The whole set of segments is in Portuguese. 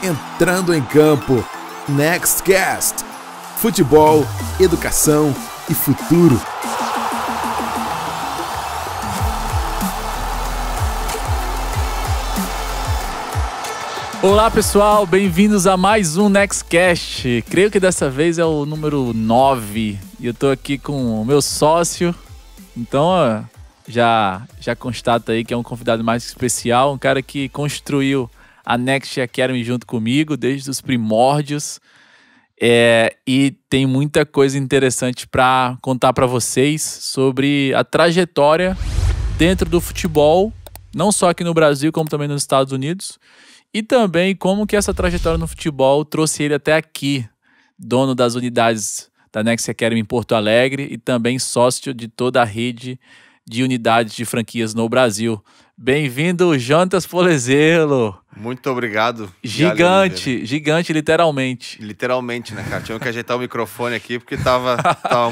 entrando em campo. Nextcast. Futebol, educação e futuro. Olá pessoal, bem-vindos a mais um Nextcast. Creio que dessa vez é o número 9 e eu tô aqui com o meu sócio. Então, já constata aí que é um convidado mais especial, um cara que construiu a Next Academy junto comigo desde os primórdios. E tem muita coisa interessante para contar para vocês sobre a trajetória dentro do futebol, não só aqui no Brasil, como também nos Estados Unidos. E também como que essa trajetória no futebol trouxe ele até aqui, dono das unidades da Next Academy em Porto Alegre e também sócio de toda a rede de unidades de franquias no Brasil. Bem-vindo, Jonatas Polezelo. Muito obrigado. Gigante, literalmente. Literalmente, né, cara? Tinha que ajeitar o microfone aqui porque tava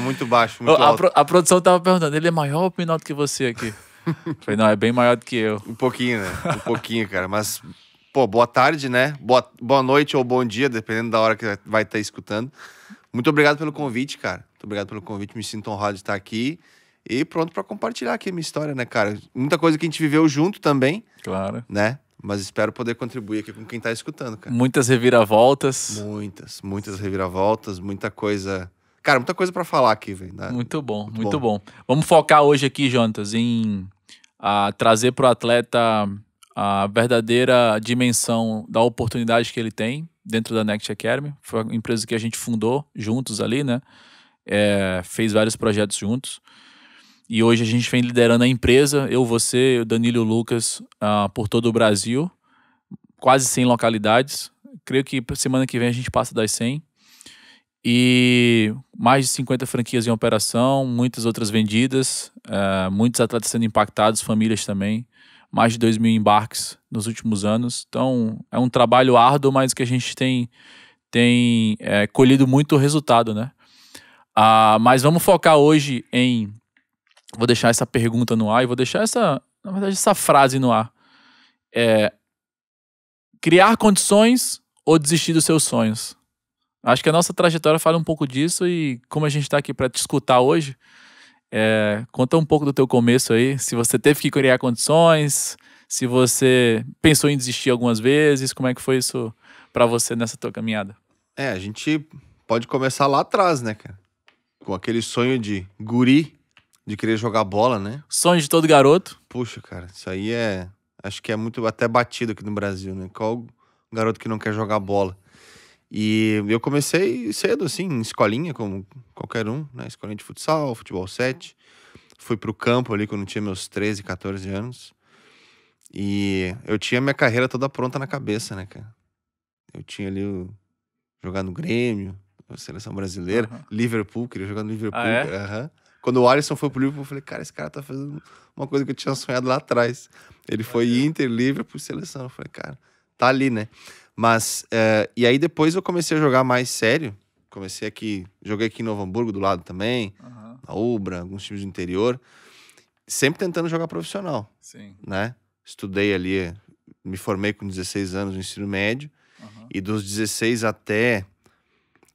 muito baixo, muito alto. A produção tava perguntando, ele é maior ou menor do que você aqui? Falei, não, é bem maior do que eu. Um pouquinho, né? Um pouquinho, cara. Mas, pô, boa tarde, né? Boa noite ou bom dia, dependendo da hora que vai estar escutando. Muito obrigado pelo convite, cara. Muito obrigado pelo convite. Me sinto honrado de estar aqui. E pronto para compartilhar aqui a minha história, né, cara? Muita coisa que a gente viveu junto também. Claro. Né? Mas espero poder contribuir aqui com quem tá escutando, cara. Muitas reviravoltas. Muitas reviravoltas, muita coisa... Cara, muita coisa para falar aqui, velho. Né? Muito bom. Vamos focar hoje aqui, Jonatas, em trazer pro atleta a verdadeira dimensão da oportunidade que ele tem dentro da Next Academy. Foi a empresa que a gente fundou juntos ali, né? Fez vários projetos juntos. E hoje a gente vem liderando a empresa, eu, você, o Danilo e o Lucas, por todo o Brasil. Quase 100 localidades. Creio que semana que vem a gente passa das 100. E mais de 50 franquias em operação, muitas outras vendidas, muitos atletas sendo impactados, famílias também. Mais de 2.000 embarques nos últimos anos. Então, é um trabalho árduo, mas que a gente tem colhido muito resultado, né? Mas vamos focar hoje em... Vou deixar essa pergunta no ar e vou deixar essa frase no ar. Criar condições ou desistir dos seus sonhos? Acho que a nossa trajetória fala um pouco disso e como a gente está aqui para te escutar hoje, conta um pouco do teu começo aí, se você teve que criar condições, se você pensou em desistir algumas vezes, como é que foi isso para você nessa tua caminhada? A gente pode começar lá atrás, né, cara? Com aquele sonho de guri, de querer jogar bola, né? Sonho de todo garoto. Puxa, cara, isso aí acho que é muito até batido aqui no Brasil, né? Qual garoto que não quer jogar bola? E eu comecei cedo, assim, em escolinha, como qualquer um, né? Escolinha de futsal, futebol 7. Fui pro campo ali quando tinha meus 13, 14 anos. E eu tinha minha carreira toda pronta na cabeça, né, cara? Eu tinha ali jogar no Grêmio, na seleção brasileira, Liverpool, queria jogar no Liverpool. Quando o Alisson foi pro Liverpool, eu falei, cara, esse cara tá fazendo uma coisa que eu tinha sonhado lá atrás. Ele foi Inter, Liverpool, seleção. Eu falei, cara, tá ali, né? Mas, e aí depois eu comecei a jogar mais sério. Joguei aqui em Novo Hamburgo, do lado também, na Ubra, alguns times do interior. Sempre tentando jogar profissional, né? Estudei ali, me formei com 16 anos no ensino médio. E dos 16 até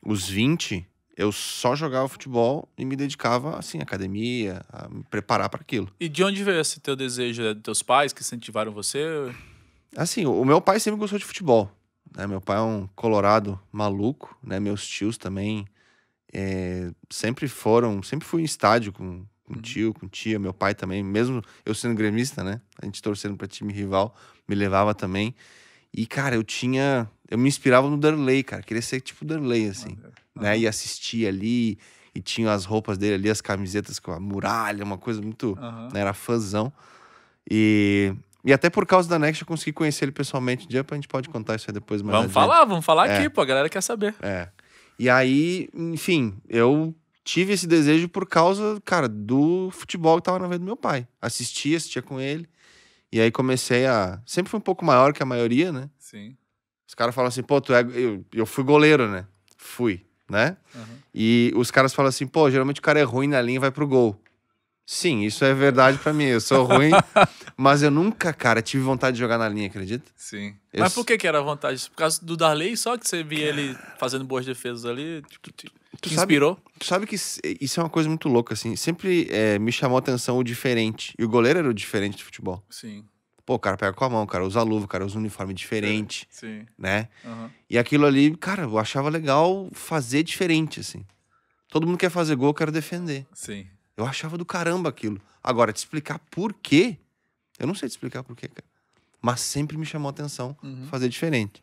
os 20, eu só jogava futebol e me dedicava, assim, à academia, a me preparar para aquilo. E de onde veio esse teu desejo? É dos teus pais que incentivaram você? Assim, o meu pai sempre gostou de futebol, né? Meu pai é um colorado maluco, né? Meus tios também sempre fui em estádio com tio, com tia. Meu pai também, mesmo eu sendo gremista, né? A gente torcendo para time rival, me levava também. E, cara, eu me inspirava no Derlei, cara. Queria ser tipo Derlei, assim. Né? E assistia ali, e tinha as roupas dele ali, as camisetas com a muralha, uma coisa muito... Né? Era fãzão. E até por causa da Next eu consegui conhecer ele pessoalmente. Um dia a gente pode contar isso aí depois. Vamos falar aqui, pô. A galera quer saber. E aí, enfim, eu tive esse desejo por causa, cara, do futebol que tava na vida do meu pai. Assistia com ele. E aí comecei sempre fui um pouco maior que a maioria, né? Sim. Os caras falam assim, pô, eu fui goleiro, né? Fui, né? E os caras falam assim, pô, geralmente o cara é ruim na linha e vai pro gol. Sim, isso é verdade pra mim. Eu sou ruim, mas eu nunca, cara, tive vontade de jogar na linha, acredita? Sim. Eu Mas por que era a vontade? Por causa do Darley, só que você via ele fazendo boas defesas ali, tipo, te inspirou? Tu sabe que isso é uma coisa muito louca, assim. Sempre me chamou a atenção o diferente. E o goleiro era o diferente do futebol. Sim. Pô, o cara pega com a mão, o cara usa luva, o cara usa um uniforme diferente, Sim. né? Uhum. E aquilo ali, cara, eu achava legal fazer diferente, assim. Todo mundo quer fazer gol, eu quero defender. Sim. Eu achava do caramba aquilo. Agora, te explicar por quê, eu não sei te explicar por quê, cara. Mas sempre me chamou a atenção fazer diferente.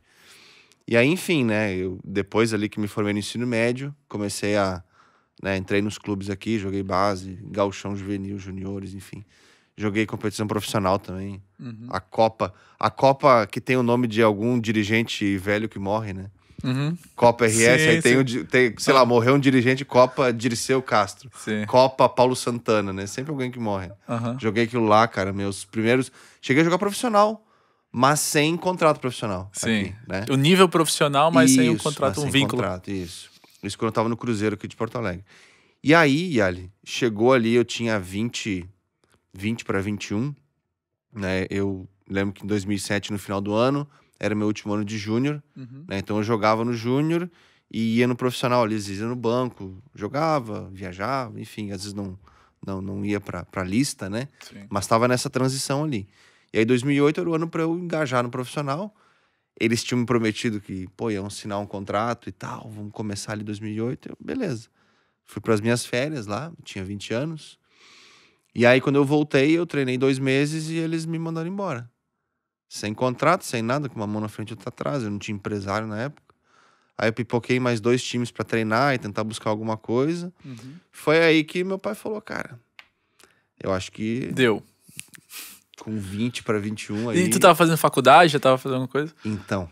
E aí, enfim, né? Eu, depois ali que me formei no ensino médio, comecei a... né, entrei nos clubes aqui, joguei base, gauchão juvenil, juniores, enfim. Joguei competição profissional também. A Copa que tem o nome de algum dirigente velho que morre, né? Copa RS, Sim, aí tem, sim. sei lá, morreu um dirigente, Copa Dirceu Castro. Sim. Copa Paulo Santana, né? Sempre alguém que morre. Joguei aquilo lá, cara, meus primeiros... Cheguei a jogar profissional, mas sem contrato profissional. Sim. Aqui, né? O nível profissional, mas sem um Isso, contrato, mas um sem vínculo. contrato, isso. Isso quando eu tava no Cruzeiro aqui de Porto Alegre. E aí, Yali, chegou ali, eu tinha 20 para 21, né? Eu lembro que em 2007, no final do ano, era meu último ano de júnior, né? Então eu jogava no júnior e ia no profissional ali, às vezes ia no banco, jogava, viajava, enfim, às vezes não ia pra lista, né? Sim. Mas tava nessa transição ali. E aí 2008 era o ano pra eu engajar no profissional. Eles tinham me prometido que, pô, iam assinar um contrato e tal, vamos começar ali em 2008. Eu, beleza. Fui pras minhas férias lá, tinha 20 anos. E aí, quando eu voltei, eu treinei 2 meses e eles me mandaram embora. Sem contrato, sem nada, com uma mão na frente e outra atrás. Eu não tinha empresário na época. Aí eu pipoquei mais 2 times pra treinar e tentar buscar alguma coisa. Foi aí que meu pai falou, cara, eu acho que Deu. com 20 para 21 aí... E tu tava fazendo faculdade? Já tava fazendo alguma coisa? Então,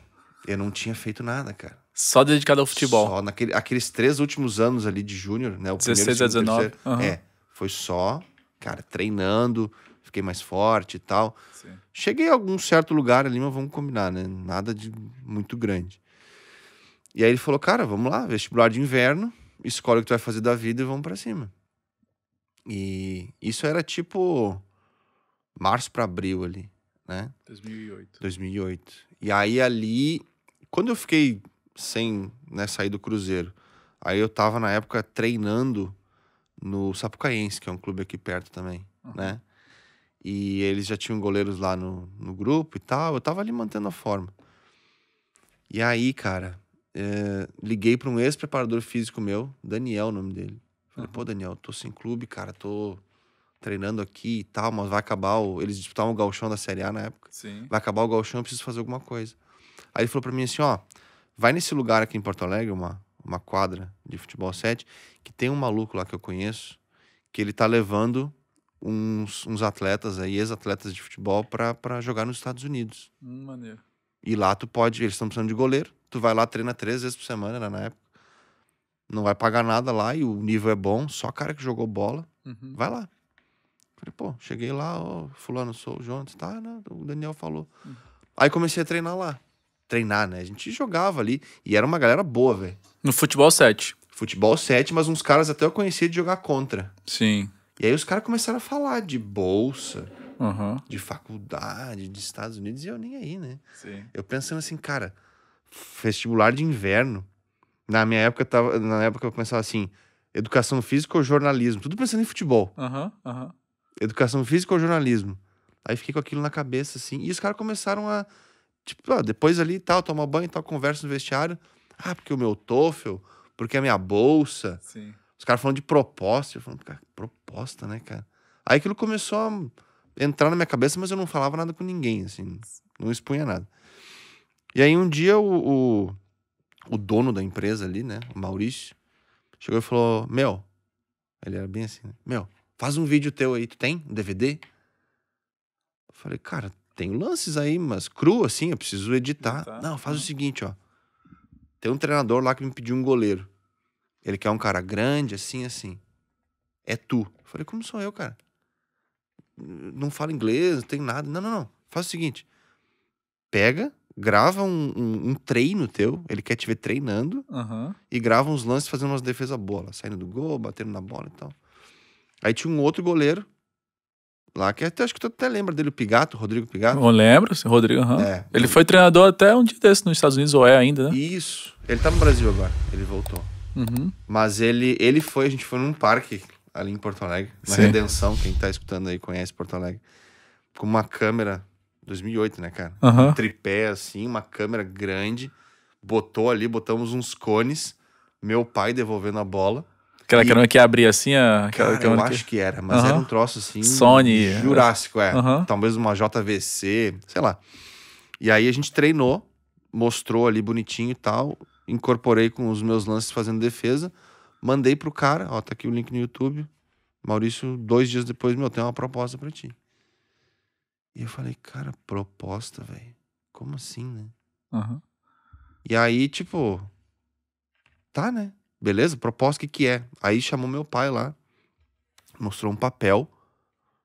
eu não tinha feito nada, cara. Só dedicado ao futebol. Só aqueles 3 últimos anos ali de júnior, né? O 16 primeiro, a 19. segundo, terceiro. Foi só, cara, treinando, fiquei mais forte e tal. Sim. Cheguei a algum certo lugar ali, mas vamos combinar, né? Nada de muito grande. E aí ele falou, cara, vamos lá, vestibular de inverno, escolhe o que tu vai fazer da vida e vamos pra cima. E isso era tipo março pra abril ali, né? 2008. E aí ali, quando eu fiquei sem, né, sair do Cruzeiro, aí eu tava na época treinando no Sapucaense, que é um clube aqui perto também, né? E eles já tinham goleiros lá no grupo e tal, eu tava ali mantendo a forma. E aí, cara, liguei pra um ex-preparador físico meu, Daniel, o nome dele. Falei, pô, Daniel, tô sem clube, cara, tô treinando aqui e tal, mas vai acabar eles disputavam o gauchão da Série A na época. Sim. Vai acabar o gauchão, eu preciso fazer alguma coisa. Aí ele falou pra mim assim, ó, vai nesse lugar aqui em Porto Alegre, uma quadra de futebol 7, que tem um maluco lá que eu conheço, que ele tá levando uns atletas aí, ex-atletas de futebol pra jogar nos Estados Unidos. Maneiro. E lá tu pode, eles estão precisando de goleiro, tu vai lá, treina 3 vezes por semana, né, na época. Não vai pagar nada lá e o nível é bom, só cara que jogou bola, vai lá. Falei, pô, cheguei lá, ó, fulano, sou o Jonas, tá, né, o Daniel falou. Aí comecei a treinar lá. Treinar, né, a gente jogava ali e era uma galera boa, velho. No futebol 7. Futebol 7, mas uns caras até eu conhecia de jogar contra. Sim. E aí os caras começaram a falar de bolsa, Uhum. de faculdade, de Estados Unidos, e eu nem aí, né? Sim. Eu pensando assim, cara, vestibular de inverno. Na época eu pensava assim, educação física ou jornalismo? Tudo pensando em futebol. Uhum. Educação física ou jornalismo? Aí fiquei com aquilo na cabeça, assim. E os caras começaram a, tipo, depois ali, tal, tomar banho e tal, conversa no vestiário. Ah, porque o meu TOEFL, porque a minha bolsa. Sim. Os caras falando de proposta. Eu falando, cara, proposta, né, cara? Aí aquilo começou a entrar na minha cabeça, mas eu não falava nada com ninguém, assim. Não expunha nada. E aí um dia o dono da empresa ali, né, o Maurício, chegou e falou, meu, ele era bem assim, né? Meu, faz um vídeo teu aí, tu tem um DVD? Eu falei, cara, tenho lances aí, mas cru assim, eu preciso editar. Não, faz o seguinte, ó. Tem um treinador lá que me pediu um goleiro. Ele quer um cara grande, assim, assim. É tu. Eu falei, como sou eu, cara? Não falo inglês, não tenho nada. Não. Faz o seguinte. Pega, grava um treino teu. Ele quer te ver treinando. Uhum. E grava uns lances fazendo umas defesas boas. Saindo do gol, batendo na bola e tal. Aí tinha um outro goleiro lá, que acho que tu até lembra dele, o Pigato, Rodrigo Pigato. Eu lembro, Rodrigo. É. Ele foi treinador até um dia desse nos Estados Unidos, ou é ainda, né? Isso. Ele tá no Brasil agora, ele voltou. Uhum. Mas a gente foi num parque ali em Porto Alegre, na Sim. Redenção, quem tá escutando aí conhece Porto Alegre, com uma câmera, 2008, né, cara? Aham. Um tripé, assim, uma câmera grande, botamos uns cones, meu pai devolvendo a bola. Aquela câmera que abria assim, aquela Cara, eu câmera acho que era, mas Aham. era um troço assim... Sony. Jurássico, Aham. Talvez uma JVC, sei lá. E aí a gente treinou, mostrou ali bonitinho e tal, incorporei com os meus lances fazendo defesa, mandei pro cara, ó, tá aqui o link no YouTube. Maurício, 2 dias depois, tem uma proposta pra ti. E eu falei, cara, proposta, velho? Como assim, né? Aham. E aí, tipo, tá, né? Beleza, proposta, o que é? Aí chamou meu pai lá, mostrou um papel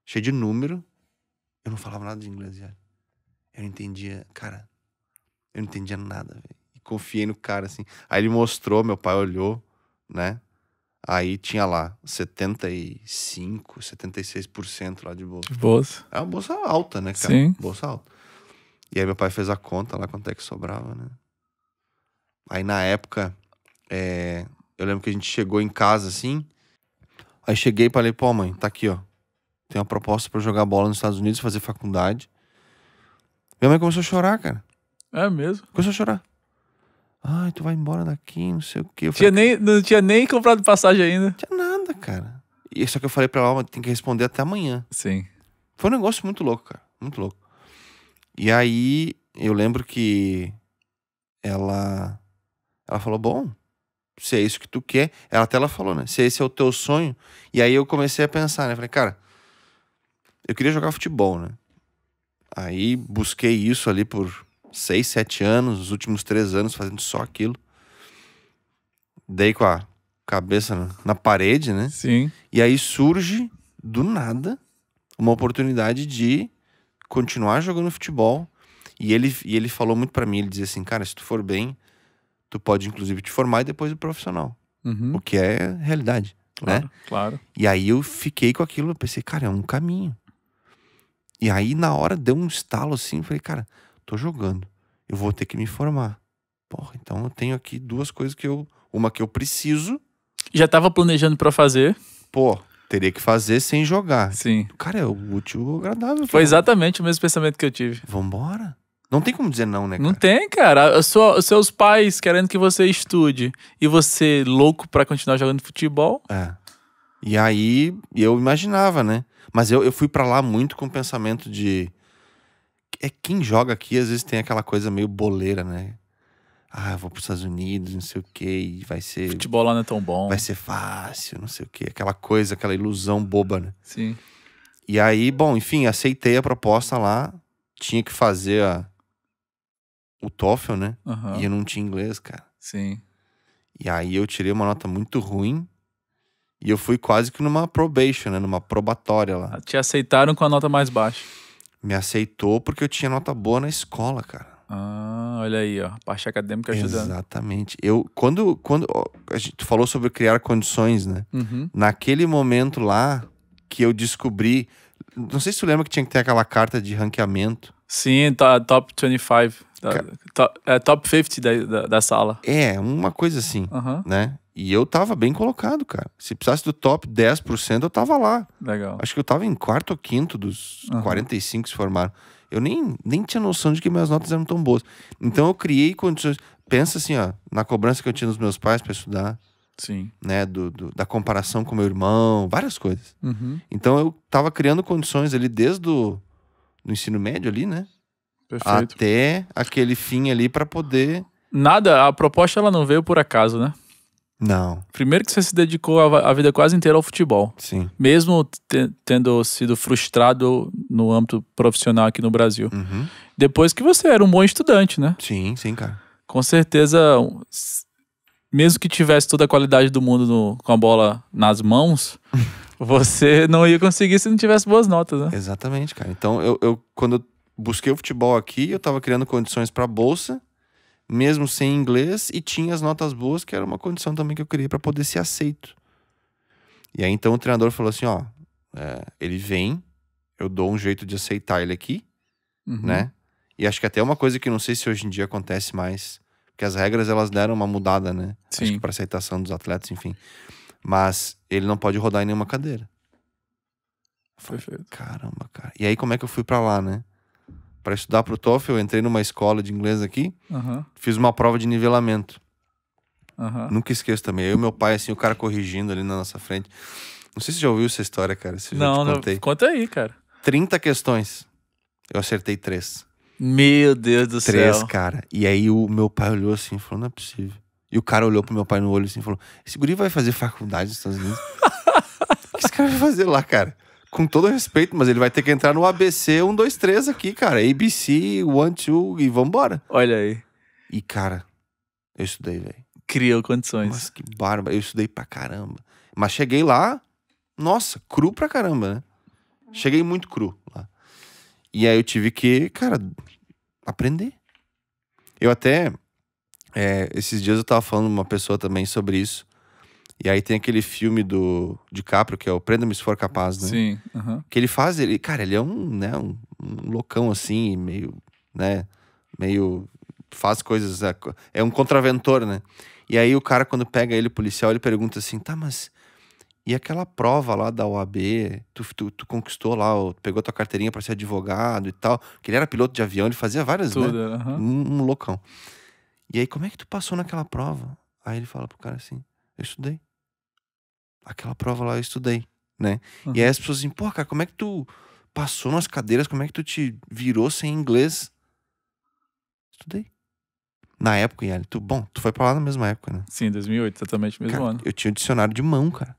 cheio de número. Eu não falava nada de inglês, velho. Eu não entendia, cara. Eu não entendia nada, velho. E confiei no cara, assim. Aí ele mostrou, meu pai olhou, né? Aí tinha lá 75, 76% lá de bolsa. Bolsa. É uma bolsa alta, né, cara? Sim. Bolsa alta. E aí meu pai fez a conta lá, quanto é que sobrava, né? Aí na época, eu lembro que a gente chegou em casa, assim. Aí cheguei e falei, pô, mãe, tá aqui, ó. Tem uma proposta pra eu jogar bola nos Estados Unidos, fazer faculdade. Minha mãe começou a chorar, cara. É mesmo? Começou a chorar. Ai, tu vai embora daqui, não sei o quê. Não tinha nem comprado passagem ainda. Não tinha nada, cara. E só que eu falei pra ela, mas tem que responder até amanhã. Sim. Foi um negócio muito louco, cara. Muito louco. E aí, eu lembro que ela falou, bom, se é isso que tu quer... Ela falou, né? Se esse é o teu sonho... E aí eu comecei a pensar, né? Falei, cara, eu queria jogar futebol, né? Aí busquei isso ali por 6, 7 anos, os últimos 3 anos fazendo só aquilo. Dei com a cabeça na parede, né? Sim. E aí surge, do nada, uma oportunidade de continuar jogando futebol. E ele falou muito pra mim, ele dizia assim, cara, se tu for bem, tu pode inclusive te formar e depois ir profissional. Uhum. O que é realidade, Claro, né? claro. E aí eu fiquei com aquilo, eu pensei, cara, é um caminho. E aí na hora deu um estalo assim, falei, cara, tô jogando, eu vou ter que me formar. Porra, então eu tenho aqui 2 coisas uma que eu preciso. Já tava planejando pra fazer. Pô, teria que fazer sem jogar. Sim. Cara, é o útil ao agradável. Foi exatamente o mesmo pensamento que eu tive. Vambora. Não tem como dizer não, né, cara? Não tem, cara. Os seus pais querendo que você estude e você louco pra continuar jogando futebol. É. E aí, eu imaginava, né? Mas eu fui pra lá muito com o pensamento de... Quem joga aqui, às vezes tem aquela coisa meio boleira, né? Ah, eu vou pros Estados Unidos, não sei o quê, e vai ser... Futebol lá não é tão bom. Vai ser fácil, não sei o quê. Aquela coisa, aquela ilusão boba, né? Sim. E aí, bom, enfim, aceitei a proposta lá. Tinha que fazer o TOEFL, né? Aham. E eu não tinha inglês, cara. Sim. E aí eu tirei uma nota muito ruim. E eu fui quase que numa probation, né? Numa probatória lá. Te aceitaram com a nota mais baixa. Me aceitou porque eu tinha nota boa na escola, cara. Ah, olha aí, ó. Parte acadêmica ajudando. Exatamente. Quando a gente falou sobre criar condições, né? Uhum. Naquele momento lá que eu descobri... Não sei se tu lembra que tinha que ter aquela carta de ranqueamento. Sim, tá top 25. Top 50 da sala. É, uma coisa assim, Aham. né? E eu tava bem colocado, cara. Se precisasse do top 10%, eu tava lá. Legal. Acho que eu tava em 4º ou 5º dos Aham. 45 que se formaram. Eu nem tinha noção de que minhas notas eram tão boas. Então eu criei condições. Pensa assim, ó, na cobrança que eu tinha dos meus pais pra estudar, Sim. né? Da comparação com meu irmão, várias coisas. Uhum. Então eu tava criando condições ali desde o ensino médio ali, né? Perfeito. Até aquele fim ali pra poder... Nada, a proposta ela não veio por acaso, né? Não, Primeiro que você se dedicou a vida quase inteira ao futebol. sim. Mesmo tendo sido frustrado no âmbito profissional aqui no Brasil. Uhum. Depois que você era um bom estudante, né? Sim, cara. Com certeza, mesmo que tivesse toda a qualidade do mundo com a bola nas mãos, você não ia conseguir se não tivesse boas notas, né? Exatamente, cara. Então, quando eu busquei o futebol aqui, eu tava criando condições pra bolsa, mesmo sem inglês, e tinha as notas boas, que era uma condição também que eu queria pra poder ser aceito. E aí, então, o treinador falou assim, ó, ele vem, eu dou um jeito de aceitar ele aqui, né? E acho que até uma coisa que não sei se hoje em dia acontece mais, porque as regras, elas deram uma mudada, né? Sim. Acho que pra aceitação dos atletas, enfim. Mas ele não pode rodar em nenhuma cadeira. Perfeito. Caramba, cara. E aí, como é que eu fui pra lá, né? Pra estudar pro TOEFL, eu entrei numa escola de inglês aqui, fiz uma prova de nivelamento. Nunca esqueço também. Eu e meu pai, assim, o cara corrigindo ali na nossa frente. Não sei se você já ouviu essa história, cara. Se eu já te contei. Conta aí, cara. 30 questões. Eu acertei 3. Meu Deus do 3, céu. cara. E aí o meu pai olhou assim e falou, não é possível. E o cara olhou pro meu pai no olho assim e falou, esse guri vai fazer faculdade nos Estados Unidos? O que esse cara vai fazer lá, cara? Com todo respeito, mas ele vai ter que entrar no ABC 1, 2, 3 aqui, cara. ABC, 1, 2 e vambora. Olha aí. E, cara, eu estudei, velho. Criou condições. Mas que barba. Eu estudei pra caramba. Mas cheguei lá, nossa, cru pra caramba, né? Cheguei muito cru lá. E aí eu tive que, cara, aprender. Eu até, esses dias eu tava falando com uma pessoa também sobre isso. E aí tem aquele filme do DiCaprio, que é o Prenda-me se for capaz, né? Sim. Que ele faz, cara, ele é um loucão assim, meio faz coisas, é um contraventor, né? E aí o cara, quando pega ele, o policial, ele pergunta assim, tá, mas e aquela prova lá da OAB, tu conquistou lá, pegou tua carteirinha pra ser advogado e tal, que ele era piloto de avião, ele fazia várias, Tudo, né? Um loucão. E aí, como é que tu passou naquela prova? Aí ele fala pro cara assim, eu estudei. Aquela prova lá eu estudei, né? E aí as pessoas dizem, pô, cara, como é que tu passou nas cadeiras, como é que tu te virou sem inglês? Estudei. Na época, Yali, tu foi pra lá na mesma época, né? Sim, 2008, exatamente mesmo Cara, ano. eu tinha um dicionário de mão, cara.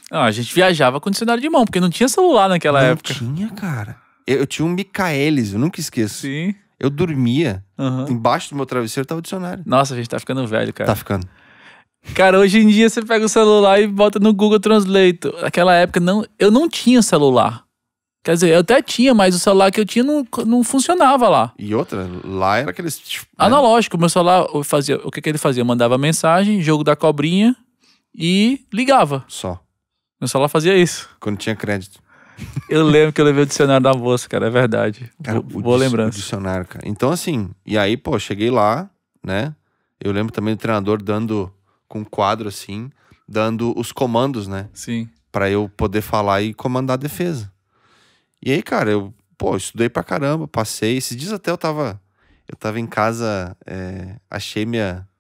Não, a gente viajava com dicionário de mão, porque não tinha celular naquela época. Não tinha, cara. Eu tinha um Michaelis, eu nunca esqueço. Sim. Eu dormia, embaixo do meu travesseiro tava o dicionário. Nossa, a gente tá ficando velho, cara. Tá ficando. Cara, hoje em dia você pega o celular e bota no Google Translate. Naquela época, eu não tinha celular. Quer dizer, eu até tinha, mas o celular que eu tinha não funcionava lá. E outra, lá era aqueles... Analógico, meu celular fazia... O que ele fazia? Eu mandava mensagem, jogo da cobrinha e ligava. Só. Meu celular fazia isso. Quando tinha crédito. Eu lembro que eu levei o dicionário da moça, cara, é verdade. Cara, boa lembrança. O dicionário, cara. Então, assim, e aí, pô, cheguei lá, né? Eu lembro também do treinador dando, com um quadro assim, dando os comandos, né? Sim. Pra eu poder falar e comandar a defesa. E aí, cara, eu estudei pra caramba, passei. Esses dias até eu tava em casa, achei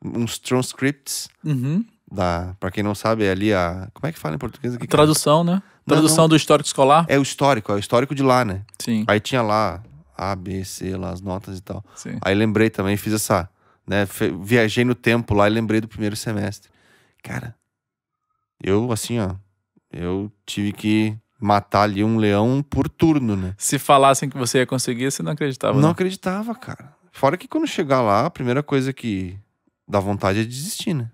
uns transcripts pra quem não sabe, é ali como é que fala em português aqui? Tradução, né? Tradução do histórico escolar. É o histórico de lá, né? Sim. Aí tinha lá A, B, C, lá as notas e tal. Sim. Aí lembrei também, fiz essa, né? Viajei no tempo lá e lembrei do primeiro semestre. Cara, eu tive que matar ali um leão por turno, né? Se falassem que você ia conseguir, você não acreditava, Não né? acreditava, cara. Fora que quando chegar lá, a primeira coisa que dá vontade é desistir, né?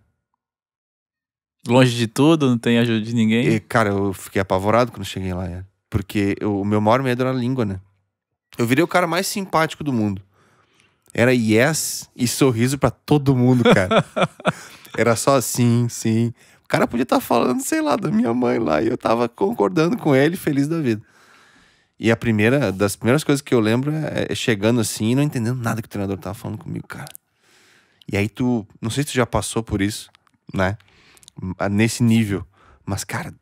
Longe de tudo, não tem ajuda de ninguém. E, cara, eu fiquei apavorado quando cheguei lá, porque o meu maior medo era a língua, né? Eu virei o cara mais simpático do mundo. Era yes e sorriso pra todo mundo, cara. Era só sim. O cara podia estar falando, sei lá, da minha mãe lá, e eu tava concordando com ele, feliz da vida. E das primeiras coisas que eu lembro é chegando assim e não entendendo nada que o treinador tava falando comigo, cara. E aí não sei se tu já passou por isso, né? Nesse nível. Mas, cara,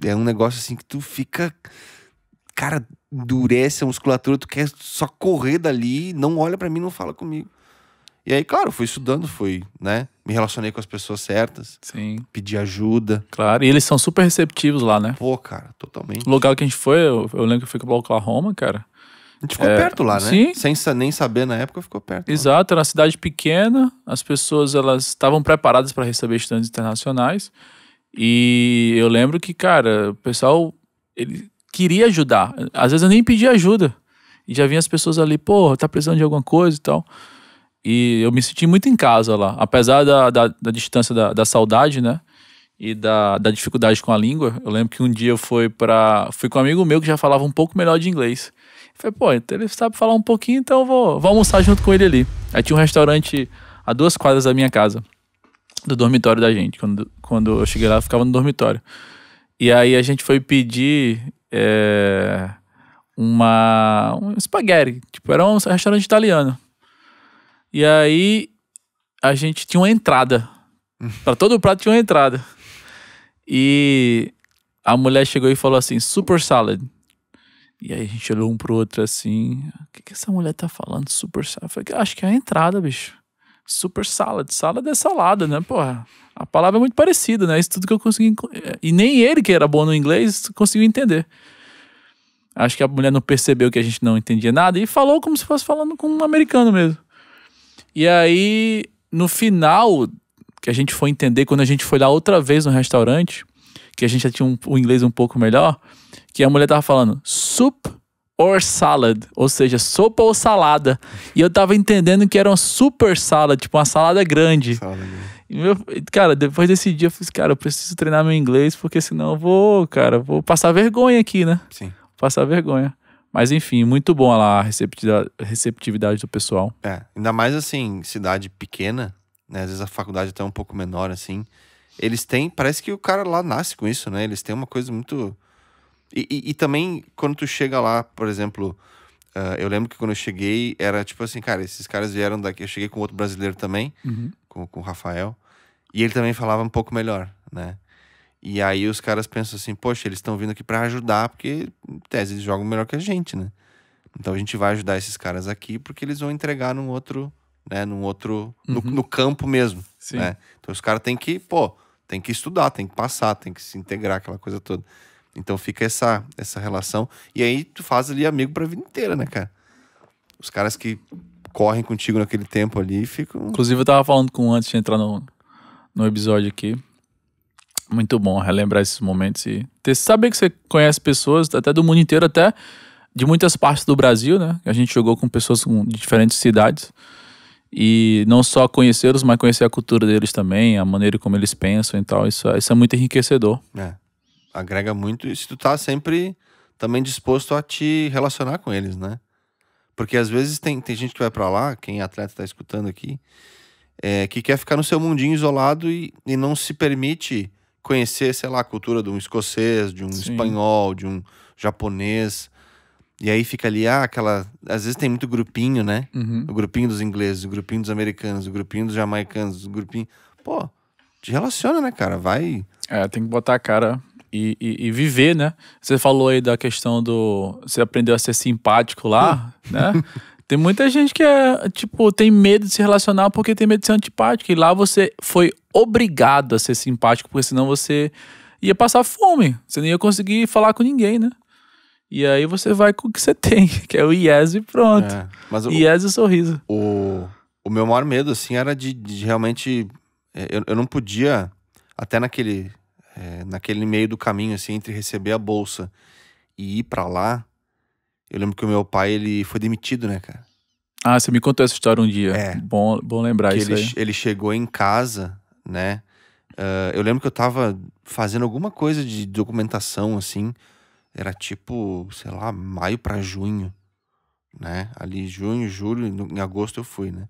é um negócio assim que tu fica... Cara, endurece a musculatura, tu quer só correr dali, não olha pra mim, não fala comigo. E aí, claro, fui estudando, né? Me relacionei com as pessoas certas. Sim. Pedi ajuda. Claro, e eles são super receptivos lá, né? Pô, cara, totalmente. O lugar que a gente foi, eu lembro que eu fui pra Oklahoma, cara. A gente ficou perto lá, né? Sim. Sem nem saber na época, ficou perto. Exato, era uma cidade pequena, as pessoas elas estavam preparadas para receber estudantes internacionais. E eu lembro que, cara, o pessoal ele queria ajudar. Às vezes eu nem pedia ajuda. E já vinha as pessoas ali, pô, tá precisando de alguma coisa e tal. E eu me senti muito em casa lá. Apesar da distância da saudade, né? E da dificuldade com a língua. Eu lembro que um dia eu fui com um amigo meu que já falava um pouco melhor de inglês. Eu falei, pô, então ele sabe falar um pouquinho, então eu vou almoçar junto com ele ali. Aí tinha um restaurante a 2 quadras da minha casa. do dormitório da gente. Quando eu cheguei lá, eu ficava no dormitório. E aí a gente foi pedir um espaguete. Tipo, era um restaurante italiano. E aí a gente tinha uma entrada. Pra todo o prato tinha uma entrada. E a mulher chegou e falou assim, super salad. E aí a gente olhou um pro outro assim, o que essa mulher tá falando? Super salad? Eu falei, acho que é a entrada, bicho. Super salad. Salad é salada, né, porra? A palavra é muito parecida, né? Isso tudo que eu consegui... E nem ele, que era bom no inglês, conseguiu entender. Acho que a mulher não percebeu que a gente não entendia nada e falou como se fosse falando com um americano mesmo. E aí, no final, que a gente foi entender, quando a gente foi lá outra vez no restaurante, que a gente já tinha o inglês um pouco melhor, que a mulher tava falando soup or salad, ou seja, sopa ou salada. E eu tava entendendo que era uma super salad, tipo uma salada grande. Cara, depois desse dia eu falei, cara, eu preciso treinar meu inglês, porque senão eu vou passar vergonha aqui, né? Sim. Passar vergonha. Mas enfim, muito bom lá a receptividade do pessoal. Ainda mais assim, cidade pequena, né? Às vezes a faculdade até um pouco menor, assim. Eles têm, parece que o cara lá nasce com isso, né? Eles têm uma coisa muito... E também, quando tu chega lá, por exemplo, eu lembro que quando eu cheguei, era tipo assim, cara, esses caras vieram daqui, eu cheguei com outro brasileiro também, com o Rafael, e ele também falava um pouco melhor, né? E aí os caras pensam assim, poxa, eles estão vindo aqui pra ajudar, porque, em tese, eles jogam melhor que a gente, né? Então a gente vai ajudar esses caras aqui, porque eles vão entregar num outro, né? No campo mesmo, Sim. né? Então os caras têm que, tem que estudar, tem que passar, tem que se integrar, aquela coisa toda. Então fica essa relação. E aí tu faz ali amigo pra vida inteira, né, cara? Os caras que correm contigo naquele tempo ali ficam... Inclusive eu tava falando antes de entrar no episódio aqui. Muito bom relembrar esses momentos e saber que você conhece pessoas até do mundo inteiro, até de muitas partes do Brasil, né? A gente jogou com pessoas de diferentes cidades. E não só conhecê-los, mas conhecer a cultura deles também, a maneira como eles pensam e tal. Isso é muito enriquecedor. Agrega muito, e se tu tá sempre também disposto a te relacionar com eles, né? Porque às vezes tem gente que vai pra lá, quem é atleta tá escutando aqui, que quer ficar no seu mundinho isolado e não se permite conhecer, sei lá, a cultura de um escocês, de um espanhol, de um japonês. E aí fica ali, às vezes tem muito grupinho, né? O grupinho dos ingleses, o grupinho dos americanos, o grupinho dos jamaicanos, o grupinho... Pô, te relaciona, né, cara? Vai... tem que botar a cara... E viver, né? Você falou aí da questão você aprendeu a ser simpático lá, né? Tem muita gente que tem medo de se relacionar porque tem medo de ser antipático. E lá você foi obrigado a ser simpático, porque senão você ia passar fome. Você não ia conseguir falar com ninguém, né? E aí você vai com o que você tem, que é o yes e pronto. Mas yes e sorriso. O meu maior medo, assim, era de realmente... Eu não podia, até naquele meio do caminho, assim, entre receber a bolsa e ir pra lá, eu lembro que o meu pai, ele foi demitido, né, cara? Você me contou essa história um dia. Bom lembrar isso aí. Ele chegou em casa, né? Eu lembro que eu tava fazendo alguma coisa de documentação, assim, era tipo, sei lá, maio pra junho, né? Ali junho, julho, em agosto eu fui, né?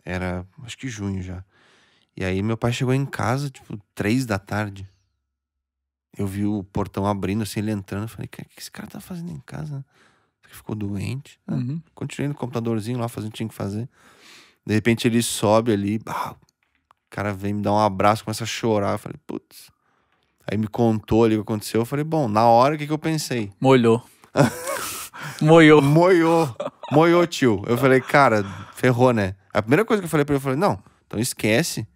Era, acho que junho já. E aí meu pai chegou em casa, tipo, 3 da tarde. Eu vi o portão abrindo, assim, ele entrando. Eu falei, o que esse cara tá fazendo em casa? Ficou doente. Continuei no computadorzinho lá, fazendo o que tinha que fazer. De repente ele sobe ali. O cara vem me dar um abraço, começa a chorar. Eu falei, putz. Aí me contou ali o que aconteceu. Eu falei, bom, na hora, o que eu pensei? Molhou. Moiou, tio. Eu falei, cara, ferrou, né? A primeira coisa que eu falei pra ele, eu falei, não, então esquece.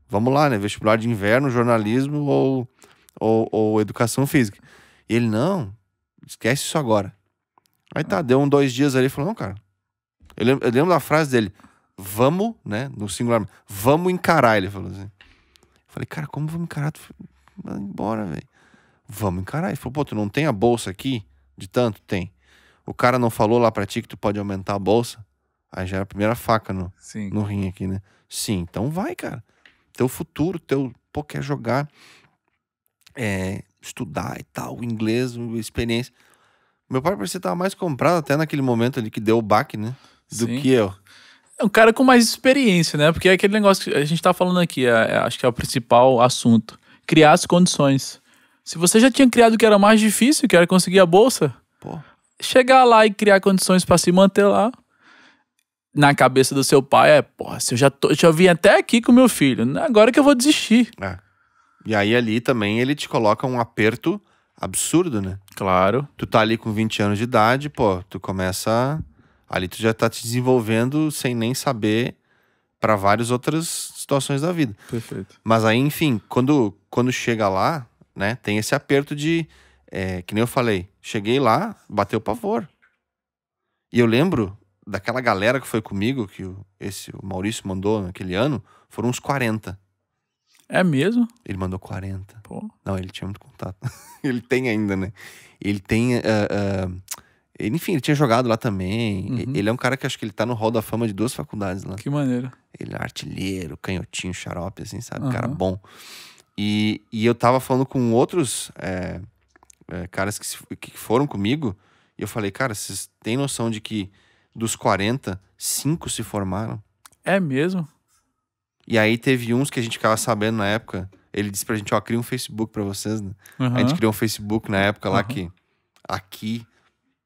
Vamos lá, né? Vestibular de inverno, jornalismo ou educação física. E ele, não, esquece isso agora. Aí tá, deu 2 dias ali, ele falou, não, cara. Eu lembro da frase dele, vamos, né, no singular, vamos encarar, ele falou assim. Eu falei, cara, como vamos encarar? Vai embora, velho. Vamos encarar. Ele falou, pô, tu não tem a bolsa aqui? De tanto? Tem. O cara não falou lá pra ti que tu pode aumentar a bolsa? Aí já era a primeira faca no rim aqui, né? Sim, então vai, cara. Teu futuro, quer jogar, estudar e tal, inglês, experiência. Meu pai parecia que tava mais comprado até naquele momento ali que deu o baque, né? Do que eu. É um cara com mais experiência, né? Porque é aquele negócio que a gente tá falando aqui, acho que é o principal assunto. Criar as condições. Se você já tinha criado o que era mais difícil, que era conseguir a bolsa, Pô. chegar lá e criar condições pra se manter lá, na cabeça do seu pai porra, se eu já vim até aqui com meu filho, agora que eu vou desistir. É. E aí ali também ele te coloca um aperto absurdo, né? Claro. Tu tá ali com 20 anos de idade, pô, tu começa... Ali tu já tá te desenvolvendo sem nem saber pra várias outras situações da vida. Perfeito. Mas aí, enfim, quando chega lá, né, tem esse aperto de... que nem eu falei, cheguei lá, bateu pavor. E eu lembro daquela galera que foi comigo, que o Maurício mandou naquele ano, foram uns 40. É mesmo? Ele mandou 40. Pô. Não, ele tinha muito contato. Ele tem ainda, né? Ele tem... enfim, ele tinha jogado lá também. Uhum. Ele é um cara que acho que ele tá no hall da fama de 2 faculdades lá. Que maneiro. Ele é artilheiro, canhotinho, xarope, assim, sabe? Uhum. Cara bom. E eu tava falando com outros caras que foram comigo. E eu falei, cara, vocês têm noção de que dos 40, 5 se formaram? É mesmo? E aí teve uns que a gente ficava sabendo na época. Ele disse pra gente, ó, cria um Facebook pra vocês, né? Uhum. A gente criou um Facebook na época lá que... Aqui...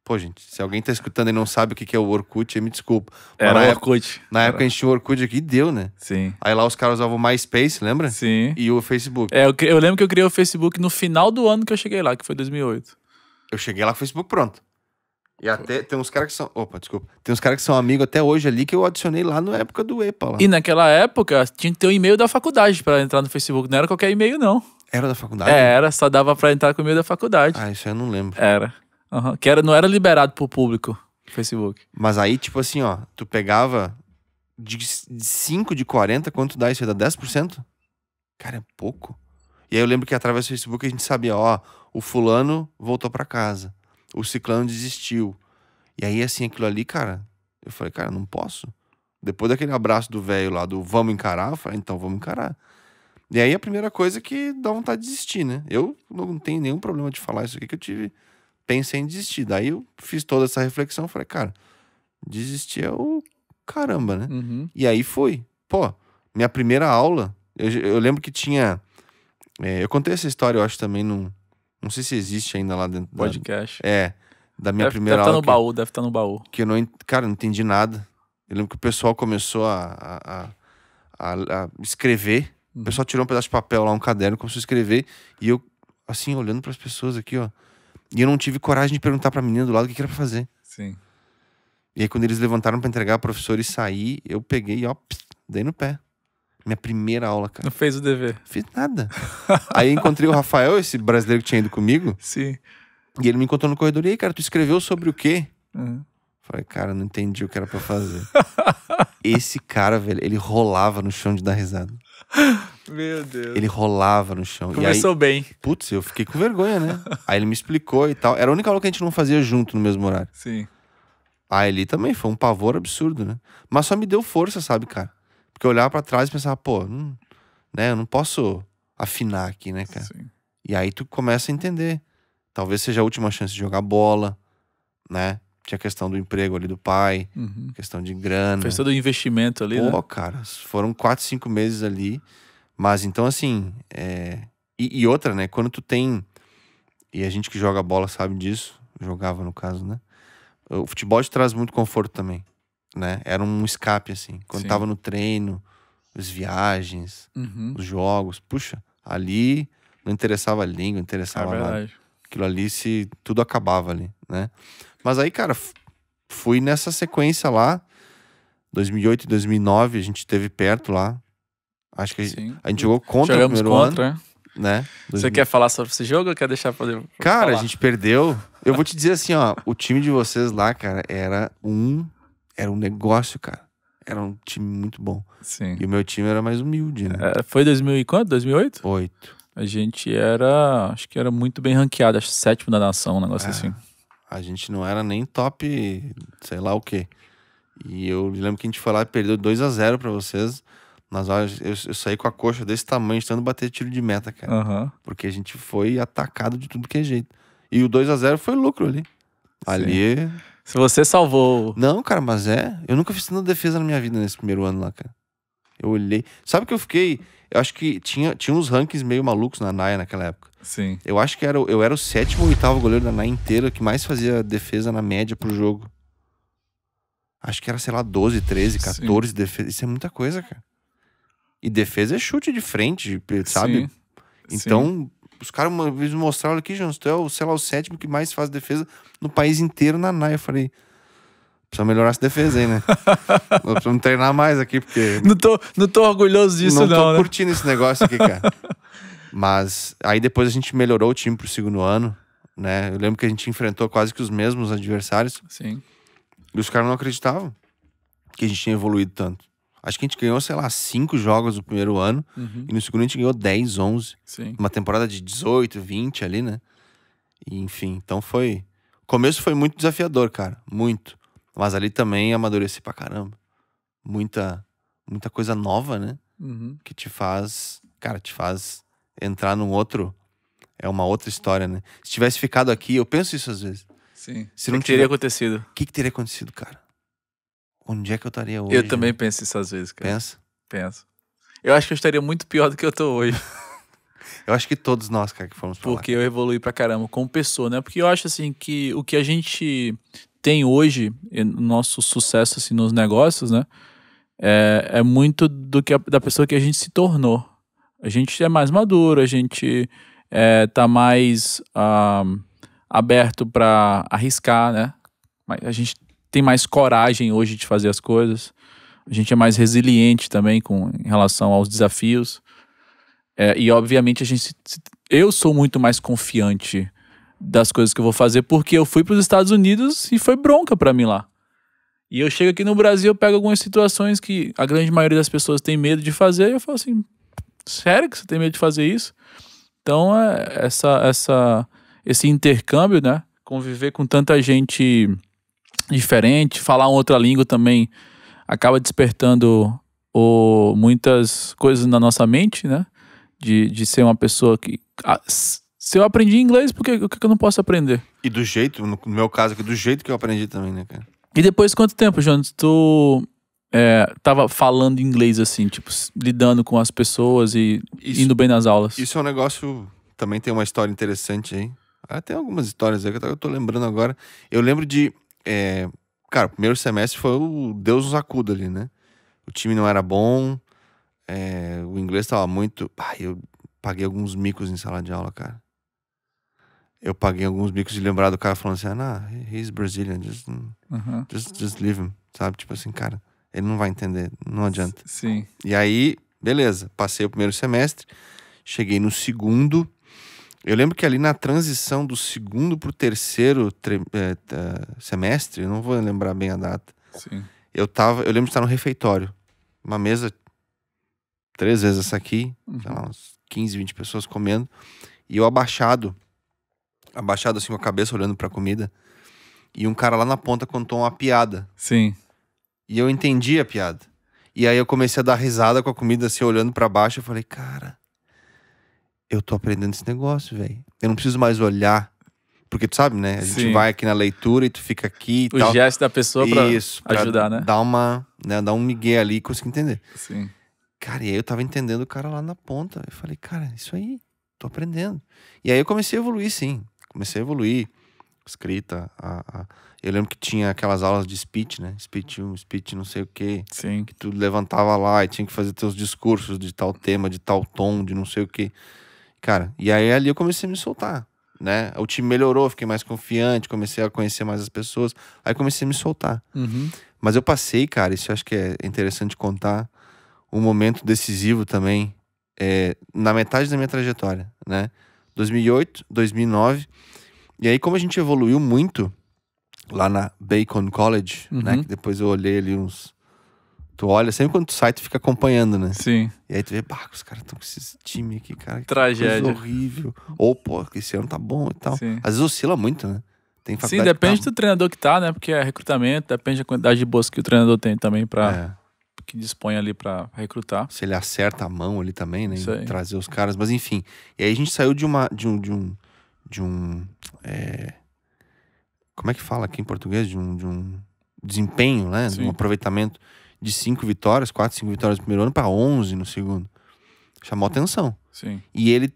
Pô, gente, se alguém tá escutando e não sabe o que é o Orkut, me desculpa. Mas Era o Orkut. Na época a gente tinha o Orkut aqui e deu, né? Sim. Aí lá os caras usavam o MySpace, lembra? Sim. E o Facebook. Eu lembro que eu criei o Facebook no final do ano que eu cheguei lá, que foi 2008. Eu cheguei lá com o Facebook pronto. E até tem uns caras que são... Opa, desculpa. Tem uns caras que são amigos até hoje ali que eu adicionei lá na época do EPA lá. E naquela época tinha que ter um e-mail da faculdade pra entrar no Facebook. Não era qualquer e-mail, não. Era da faculdade? Era, só dava pra entrar com o e-mail da faculdade. Ah, isso aí eu não lembro. Era. Uhum. Não era liberado pro público o Facebook. Mas aí, tipo assim, ó, tu pegava de 5 de 40, quanto dá isso aí? Dá 10%? Cara, é pouco. E aí eu lembro que através do Facebook a gente sabia, ó, o fulano voltou pra casa. O ciclano desistiu. E aí, assim, aquilo ali, cara, eu falei, cara, não posso. Depois daquele abraço do velho lá, do vamos encarar, eu falei, então vamos encarar. E aí a primeira coisa que dá vontade de desistir, né? Eu não tenho nenhum problema de falar isso aqui, que eu pensei em desistir. Daí eu fiz toda essa reflexão, falei, cara, desistir é o caramba, né? Uhum. E aí foi. Pô, minha primeira aula, eu lembro que tinha... eu contei essa história, eu acho, também num... Não sei se existe ainda lá dentro Podcast. Da minha Deve primeira tá aula. no baú, deve estar no baú. Que eu não... Cara, não entendi nada. Eu lembro que o pessoal começou a escrever. O pessoal tirou um pedaço de papel lá, um caderno, começou a escrever. E eu, assim, olhando pras pessoas aqui, ó. E eu não tive coragem de perguntar pra menina do lado o que era pra fazer. Sim. E aí, quando eles levantaram pra entregar a professora e sair, eu peguei e, ó, dei no pé. Minha primeira aula, cara. Não fez o dever. Fiz nada. Aí encontrei o Rafael, esse brasileiro que tinha ido comigo. Sim. E ele me encontrou no corredor. E aí, cara, tu escreveu sobre o quê? Uhum. Falei, cara, não entendi o que era pra fazer. Esse cara, velho, ele rolava no chão de dar risada. Meu Deus. Ele rolava no chão. Começou e aí, bem. putz, eu fiquei com vergonha, né? Aí ele me explicou e tal. Era a única aula que a gente não fazia junto no mesmo horário. Sim. Aí ali também foi um pavor absurdo, né? Mas só me deu força, sabe, cara? Porque eu olhava pra trás e pensava, pô, né, eu não posso afinar aqui, né, cara? Sim. E aí tu começa a entender. Talvez seja a última chance de jogar bola, né? Tinha a questão do emprego ali do pai, Uhum. questão de grana. Fez todo o investimento ali, Pô, né? cara, foram 4, 5 meses ali. Mas então, assim, e outra, né? Quando tu tem... E a gente que joga bola sabe disso. Jogava, no caso, né? O futebol te traz muito conforto também, né? Era um escape, assim. Quando Sim. tava no treino, as viagens, Uhum. os jogos. Puxa, ali não interessava a língua, não É interessava nada. verdade. Aquilo ali, tudo acabava ali, né? Mas aí, cara, fui nessa sequência lá. 2008 e 2009, a gente esteve perto lá. Acho que Sim. a gente jogou contra Jogamos o primeiro contra, ano, né? Você quer falar sobre esse jogo ou quer deixar pra Cara, falar? a gente perdeu. Eu vou te dizer assim, ó. O time de vocês lá, cara, era um negócio, cara. Era um time muito bom. Sim. E o meu time era mais humilde, né? Foi 2000 e quanto? 2008? 8. A gente acho que era muito bem ranqueado, acho que 7º da nação, um negócio assim. A gente não era nem top, sei lá o quê. E eu lembro que a gente foi lá e perdeu 2-0 pra vocês. Nas horas, eu saí com a coxa desse tamanho, tentando bater tiro de meta, cara. Aham. Porque a gente foi atacado de tudo que é jeito. E o 2-0 foi lucro ali. Ali Se você salvou... Não, cara, mas eu nunca fiz tanta defesa na minha vida nesse primeiro ano lá, cara. Eu olhei... Sabe que eu fiquei... Eu acho que tinha uns rankings meio malucos na NAIA naquela época. Sim. Eu acho que eu era o 7º ou 8º goleiro da NAIA inteira que mais fazia defesa na média pro jogo. Acho que era, sei lá, 12, 13, 14 defesa. Isso é muita coisa, cara. E defesa é chute de frente, sabe? Sim. Então, os caras uma vez me mostraram aqui, João, tu é o, sei lá, o 7º que mais faz defesa no país inteiro na NAIA. Eu falei, precisa melhorar essa defesa aí, né? Nós precisamos treinar mais aqui, porque... Não tô orgulhoso disso, não tô né? curtindo esse negócio aqui, cara. Mas aí depois a gente melhorou o time pro segundo ano, né? Eu lembro que a gente enfrentou quase que os mesmos adversários. Sim. E os caras não acreditavam que a gente tinha evoluído tanto. Acho que a gente ganhou, sei lá, 5 jogos no primeiro ano. E no segundo a gente ganhou 10, 11. Sim. Uma temporada de 18, 20 ali, né? E, enfim, então foi... O começo foi muito desafiador, cara. Muito. Mas ali também amadureci pra caramba. Muita coisa nova, né? Que te faz... Cara, te faz entrar num outro... É uma outra história, né? Se tivesse ficado aqui, eu penso isso às vezes. Sim. Se não teria acontecido? O que teria acontecido, cara? Onde é que eu estaria hoje? Eu também penso isso às vezes, cara. Pensa? Penso. Eu acho que eu estaria muito pior do que eu tô hoje. Eu acho que todos nós, cara, que fomos pra Porque eu evolui pra caramba como pessoa, né? Porque eu acho, assim, que o que a gente tem hoje, no nosso sucesso, assim, nos negócios, né? É muito do que da pessoa que a gente se tornou. A gente é mais maduro, a gente tá mais aberto pra arriscar, né? A gente tem mais coragem hoje de fazer as coisas. A gente é mais resiliente também em relação aos desafios. E obviamente eu sou muito mais confiante das coisas que eu vou fazer porque eu fui para os Estados Unidos e foi bronca para mim lá. E eu chego aqui no Brasil, eu pego algumas situações que a grande maioria das pessoas tem medo de fazer e eu falo assim, sério que você tem medo de fazer isso? Então esse intercâmbio, né? Conviver com tanta gente diferente, falar uma outra língua também acaba despertando muitas coisas na nossa mente, né? De ser uma pessoa que... se eu aprendi inglês, por que eu não posso aprender? E do jeito, no meu caso aqui, do jeito que eu aprendi também, né, cara? E depois de quanto tempo, Jonas, tu tava falando inglês assim, tipo, lidando com as pessoas e indo bem nas aulas? Isso é um negócio... Também tem uma história interessante aí. Tem algumas histórias aí que eu tô lembrando agora. Eu lembro de... Cara, o primeiro semestre foi o Deus nos acuda ali, né? O time não era bom... o inglês tava muito... eu paguei alguns micos em sala de aula, cara. Eu paguei alguns micos de lembrar do cara falando assim, he's Brazilian, just leave him, sabe? Tipo assim, cara, ele não vai entender, não adianta. Sim. E aí, beleza, passei o primeiro semestre, cheguei no segundo. Eu lembro que ali na transição do segundo pro terceiro semestre, eu não vou lembrar bem a data. Sim. Eu lembro de estar no refeitório, uma mesa 3 vezes essa aqui, sei lá, uns 15, 20 pessoas comendo, e eu abaixado assim com a cabeça olhando pra comida, e um cara lá na ponta contou uma piada. Sim. E eu entendi a piada. E aí eu comecei a dar risada com a comida assim, olhando pra baixo, eu falei, cara, eu tô aprendendo esse negócio, velho. Eu não preciso mais olhar, porque tu sabe, né? A gente vai aqui na leitura e tu fica aqui e tal. O gesto da pessoa pra ajudar, né? Dar um migué ali e conseguir entender. Sim. Cara, e aí eu tava entendendo o cara lá na ponta. Eu falei, cara, isso aí, tô aprendendo. E aí eu comecei a evoluir, sim. Comecei a evoluir. Escrita. Eu lembro que tinha aquelas aulas de speech, né? Speech 1, speech não sei o quê. Sim. Que tu levantava lá e tinha que fazer teus discursos de tal tema, de tal tom, de não sei o quê. Cara, e aí ali eu comecei a me soltar, né? O time melhorou, fiquei mais confiante, comecei a conhecer mais as pessoas. Aí comecei a me soltar. Mas eu passei, cara, isso eu acho que é interessante contar, um momento decisivo também, na metade da minha trajetória, né? 2008, 2009. E aí, como a gente evoluiu muito lá na Bacon College, né? Que depois eu olhei ali uns... Tu olha, sempre quando tu sai, tu fica acompanhando, né? Sim. E aí tu vê, os caras estão com esse time aqui, cara. Que tragédia. coisa horrível. Ou, esse ano tá bom e tal. Sim. Às vezes oscila muito, né? Tem Sim, depende do treinador que tá, né? Porque é recrutamento, depende da quantidade de bolsas que o treinador tem também que dispõe ali pra recrutar. Se ele acerta a mão ali também, né? Isso aí. Trazer os caras. Mas enfim. E aí a gente saiu de um como é que fala aqui em português? De um desempenho, né? De um aproveitamento de 5 vitórias, 4, 5 vitórias no primeiro ano para 11 no segundo. Chamou atenção. Sim. E ele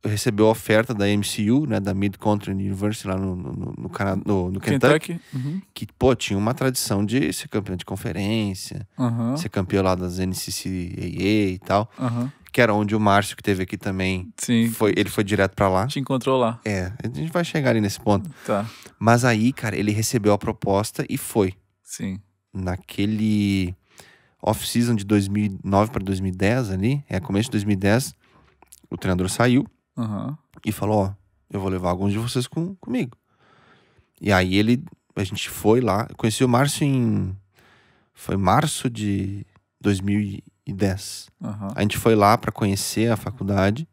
recebeu a oferta da MCU, né? Da Mid-Continent University lá no Canadá, no Kentucky. Uhum. Que, pô, tinha uma tradição de ser campeão de conferência, ser campeão lá das NCCAA e tal. Que era onde o Márcio, que teve aqui também, ele foi direto pra lá. Te encontrou lá. A gente vai chegar ali nesse ponto. Tá. Mas aí, cara, ele recebeu a proposta e foi. Sim. Naquele off-season de 2009 para 2010 ali, começo de 2010, o treinador saiu e falou, ó, eu vou levar alguns de vocês comigo. E aí a gente foi lá, eu conheci o Márcio foi março de 2010. A gente foi lá pra conhecer a faculdade,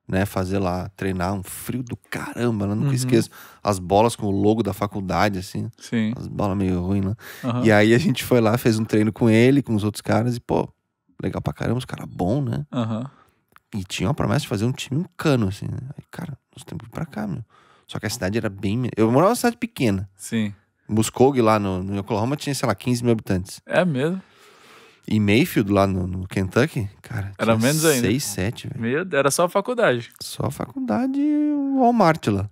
né, fazer lá, treinar, um frio do caramba, eu nunca esqueço, as bolas com o logo da faculdade, assim, Sim. as bolas meio ruins lá. E aí a gente foi lá, fez um treino com ele, com os outros caras, e pô, legal pra caramba, os caras bons, né? E tinha uma promessa de fazer um time, um cano, assim, né? Aí, cara, nós temos que ir pra cá, meu. Só que a cidade era bem... Eu morava numa cidade pequena. Sim. Muskogee, lá no Oklahoma, tinha, sei lá, 15 mil habitantes. É mesmo? E Mayfield, lá no Kentucky, cara, era tinha menos ainda. 6, 7, velho. Meu Deus, era só a faculdade. Só a faculdade e o Walmart lá.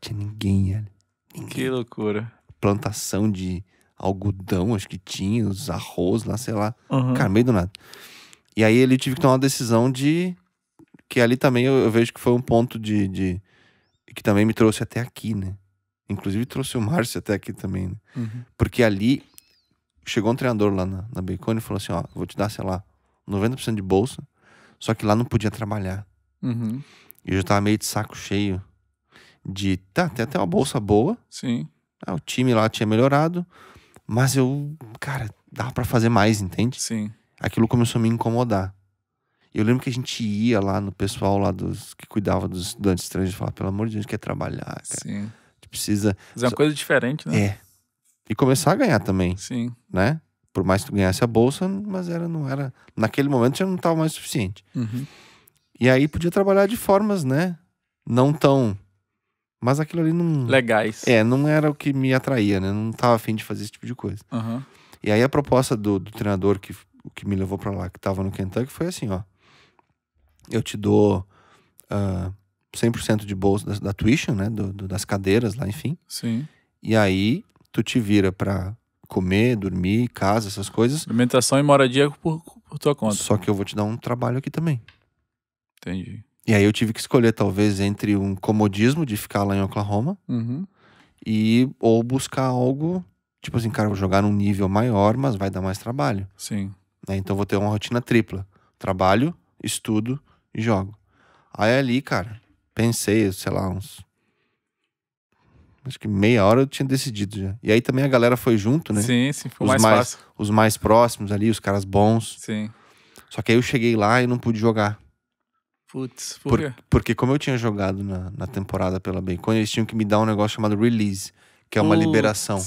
Tinha ninguém, velho. Ninguém. Que loucura. Plantação de algodão, acho que tinha, os arroz lá, sei lá. Cara, meio do nada. E aí ele tive que tomar uma decisão que ali também eu vejo que foi um ponto que também me trouxe até aqui, né? Inclusive trouxe o Márcio até aqui também, né? Porque ali chegou um treinador lá na Bacon e falou assim, ó, vou te dar, sei lá, 90% de bolsa, só que lá não podia trabalhar. E eu já tava meio de saco cheio tem até uma bolsa boa. Sim. O time lá tinha melhorado, mas cara, dava pra fazer mais, entende? Sim. Aquilo começou a me incomodar. Eu lembro que a gente ia lá no pessoal lá que cuidava dos estudantes estrangeiros e falava, pelo amor de Deus, a gente quer trabalhar, cara. Sim. A gente precisa... Fazer uma coisa diferente, né? E começar a ganhar também. Sim. Né? Por mais que tu ganhasse a bolsa, mas não era... Naquele momento já não estava mais suficiente. E aí podia trabalhar de formas, né? Não tão... Mas aquilo ali não... Legais. Não era o que me atraía, né? Não tava afim de fazer esse tipo de coisa. E aí a proposta do treinador que me levou pra lá, que tava no Kentucky, foi assim, ó. Eu te dou 100% de bolsa da tuition, né? Das cadeiras lá, enfim. Sim. E aí tu te vira pra comer, dormir, casa, essas coisas. Alimentação e moradia por tua conta. Só que eu vou te dar um trabalho aqui também. Entendi. E aí eu tive que escolher, talvez, entre um comodismo de ficar lá em Oklahoma ou buscar algo, tipo assim, cara, eu vou jogar num nível maior, mas vai dar mais trabalho. Sim. Então eu vou ter uma rotina tripla. Trabalho, estudo e jogo. Aí ali, cara, pensei, sei lá, acho que meia hora eu tinha decidido já. E aí também a galera foi junto, né? Sim, foi mais fácil. Os mais próximos ali, os caras bons. Sim. Só que aí eu cheguei lá e não pude jogar. Putz, por quê? Porque como eu tinha jogado na temporada pela Bacon, eles tinham que me dar um negócio chamado release, que é uma liberação.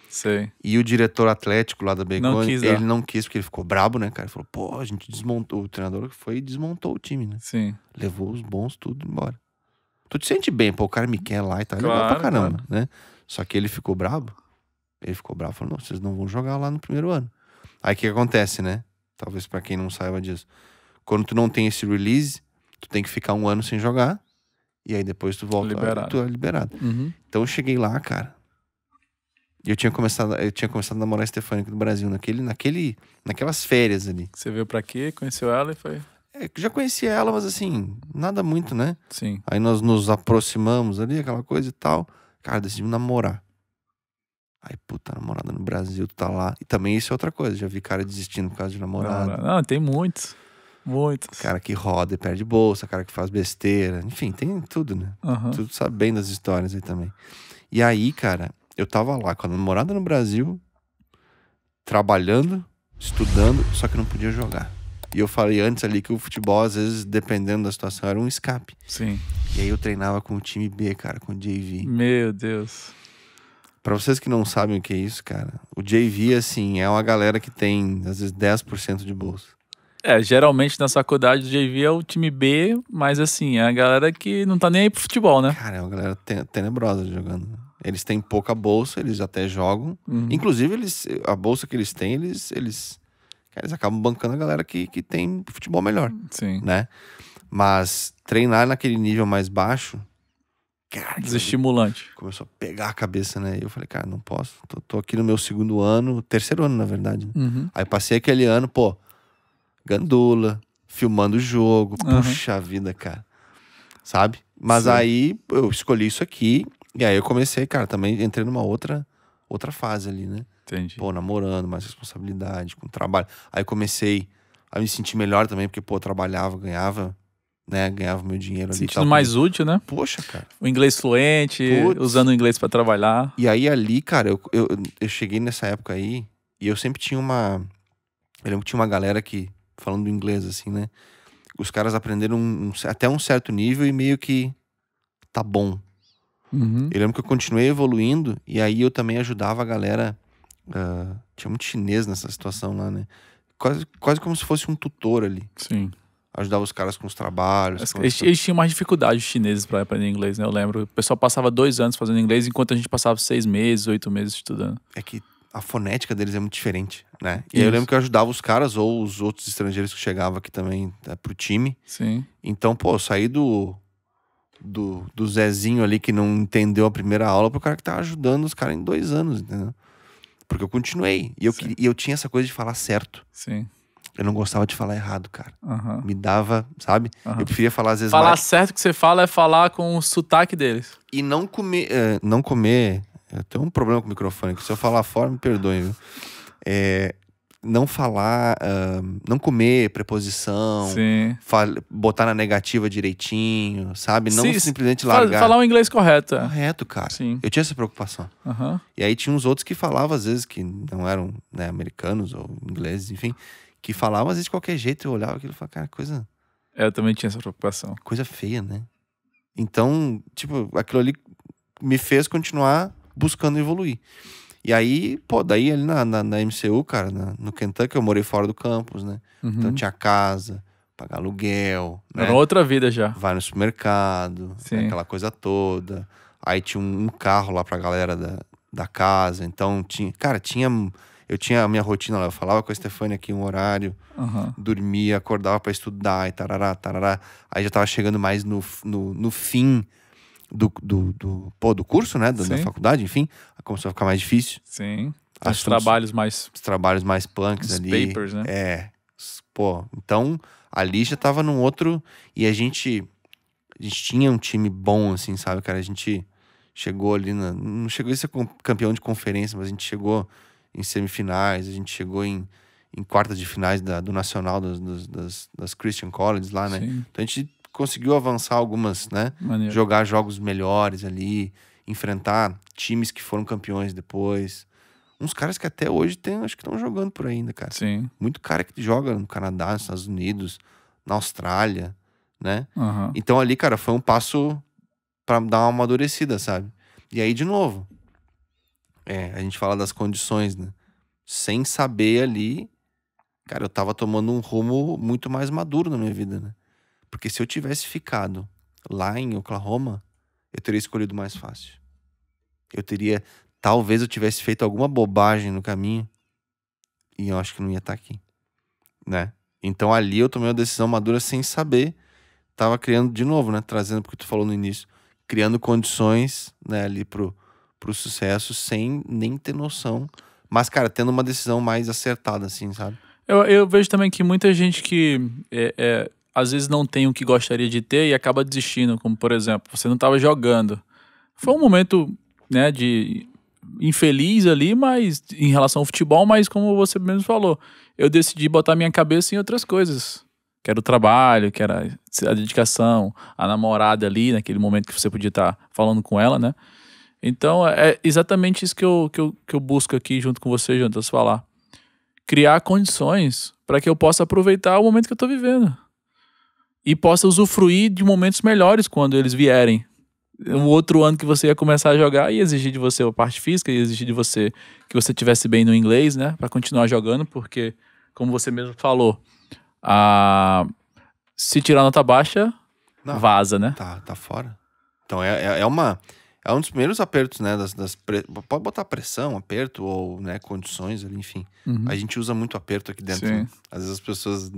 Sei. E o diretor atlético lá da Bacon, ele não quis, porque ele ficou brabo, né, cara? Ele falou, pô, a gente desmontou. O treinador foi e desmontou o time, né? Sim. Levou os bons tudo embora. Tu te sente bem, pô, o cara me quer lá e tá legal pra caramba, né? Só que ele ficou brabo. Ele ficou bravo, falou, não, vocês não vão jogar lá no primeiro ano. Aí o que acontece, né? Talvez pra quem não saiba disso. Quando tu não tem esse release, tu tem que ficar 1 ano sem jogar. E aí depois tu volta, tu é liberado. Então eu cheguei lá, cara. E eu tinha começado a namorar a Stefania aqui no Brasil, naquelas férias ali. Você veio pra aqui, conheceu ela e foi... Já conhecia ela, mas assim, nada muito, né? Sim. Aí nós nos aproximamos ali, aquela coisa e tal. Cara, decidimos namorar. Aí, puta, namorada no Brasil, tu tá lá. E também isso é outra coisa, já vi cara desistindo por causa de namorada. Não, tem muitos. Muitos. Cara que roda e perde bolsa, cara que faz besteira. Enfim, tem tudo, né? Tu sabe bem das histórias aí também. E aí, cara, eu tava lá com a namorada no Brasil, trabalhando, estudando, só que não podia jogar. E eu falei antes ali que o futebol, às vezes, dependendo da situação, era um escape. Sim. E aí eu treinava com o time B, cara, com o JV. Meu Deus. Pra vocês que não sabem o que é isso, cara, o JV, assim, é uma galera que tem, às vezes, 10% de bolsa. Geralmente na faculdade o JV é o time B, mas assim, é a galera que não tá nem aí pro futebol, né? Cara, é uma galera tenebrosa jogando. Eles têm pouca bolsa, eles até jogam. Inclusive, a bolsa que eles têm, eles acabam bancando a galera que tem futebol melhor. Sim. Né? Mas treinar naquele nível mais baixo, cara, desestimulante. Começou a pegar a cabeça, né? E eu falei, cara, não posso. Tô aqui no meu segundo ano, terceiro ano, na verdade. Né? Aí passei aquele ano, pô, gandula, filmando o jogo. Puxa vida, cara. Sabe? Mas aí eu escolhi isso aqui. E aí eu comecei, cara, também entrei numa outra fase ali, né? Entendi. Pô, namorando, mais responsabilidade, com trabalho. Aí comecei a me sentir melhor também, porque, pô, eu trabalhava, ganhava, né? Ganhava meu dinheiro ali. Sentindo mais útil, né? Poxa, cara. O inglês fluente, usando o inglês pra trabalhar. E aí ali, cara, eu cheguei nessa época aí e eu sempre tinha uma... Eu lembro que tinha uma galera que, falando inglês assim, né? Os caras aprenderam até um certo nível e meio que tá bom. Eu lembro que eu continuei evoluindo e aí eu também ajudava a galera. Tinha muito chinês nessa situação lá, né? Quase como se fosse um tutor ali. Sim. Ajudava os caras com os trabalhos. Eles tinham mais dificuldade, os chineses, pra aprender inglês, né? Eu lembro. O pessoal passava 2 anos fazendo inglês, enquanto a gente passava 6 meses, 8 meses estudando. É que a fonética deles é muito diferente, né? E aí eu lembro que eu ajudava os caras ou os outros estrangeiros que chegavam aqui também pro time. Sim. Então, pô, eu saí do Zezinho ali que não entendeu a primeira aula pro cara que tava ajudando os caras em 2 anos, entendeu? Porque eu continuei. E eu tinha essa coisa de falar certo. Sim. Eu não gostava de falar errado, cara. Me dava, sabe? Eu preferia falar às vezes falar mais... certo que você fala é falar com o sotaque deles. E não comer... não comer... Eu tenho um problema com o microfone, que se eu falar fora, me perdoem, viu? Não falar... não comer preposição. Sim. Botar na negativa direitinho, sabe? Não simplesmente largar. Falar o inglês correto. Correto, cara. Sim. Eu tinha essa preocupação. E aí tinha uns outros que falavam, às vezes, que não eram, né, americanos ou ingleses, enfim... Que falavam às vezes de qualquer jeito, eu olhava aquilo e falava, cara, coisa... Eu também tinha essa preocupação. Coisa feia, né? Então, tipo, aquilo ali me fez continuar buscando evoluir. E aí, pô, daí ali na MCU, cara, no Kentucky, eu morei fora do campus, né? Então tinha casa, pagar aluguel, né? Era outra vida já. Vai no supermercado, né? Aquela coisa toda. Aí tinha um carro lá pra galera da casa, então tinha... Cara, eu tinha a minha rotina lá, eu falava com a Stefania aqui um horário, dormia, acordava pra estudar e tarará. Aí já tava chegando mais no fim do curso, né? Da faculdade, enfim. Começou a ficar mais difícil. Sim. Os trabalhos mais punks ali. Os papers, né? Pô, então ali já tava num outro... E a gente tinha um time bom, assim, sabe, cara? A gente chegou ali não chegou a ser campeão de conferência, mas a gente chegou... em semifinais, a gente chegou em quartas de finais do Nacional das Christian Colleges lá, né? Sim. Então a gente conseguiu avançar algumas, né? Maneiro. Jogar jogos melhores ali, enfrentar times que foram campeões depois. Uns caras que até hoje acho que estão jogando por aí ainda, cara. Sim. Muito cara que joga no Canadá, nos Estados Unidos, na Austrália, né? Então ali, cara, foi um passo pra dar uma amadurecida, sabe? E aí, de novo... a gente fala das condições, né? Sem saber ali, cara, eu tava tomando um rumo muito mais maduro na minha vida, né? Porque se eu tivesse ficado lá em Oklahoma, eu teria escolhido mais fácil. Talvez eu tivesse feito alguma bobagem no caminho e eu acho que não ia estar aqui, né? Então ali eu tomei uma decisão madura sem saber. Tava criando, de novo, né? Trazendo porque tu falou no início, criando condições, né, ali pro sucesso sem nem ter noção. Mas, cara, tendo uma decisão mais acertada, assim, sabe? Eu vejo também que muita gente que às vezes não tem o que gostaria de ter e acaba desistindo. Como, por exemplo, você não estava jogando. Foi um momento, né, de infeliz ali, mas em relação ao futebol, mas como você mesmo falou, eu decidi botar minha cabeça em outras coisas. Que era o trabalho, que era a dedicação, a namorada ali, naquele momento que você podia estar falando com ela, né? Então, é exatamente isso que eu busco aqui junto com você, Jonas, falar. Criar condições para que eu possa aproveitar o momento que eu estou vivendo. E possa usufruir de momentos melhores quando eles vierem. O outro ano que você ia começar a jogar ia exigir de você a parte física, ia exigir de você que você estivesse bem no inglês, né? Para continuar jogando, porque, como você mesmo falou, se tirar nota baixa, vaza, né? Tá fora. Então, é uma... É um dos primeiros apertos, né? Pode botar pressão, aperto ou, né, condições ali, enfim. Uhum. A gente usa muito aperto aqui dentro. Sim. Né? Às vezes as pessoas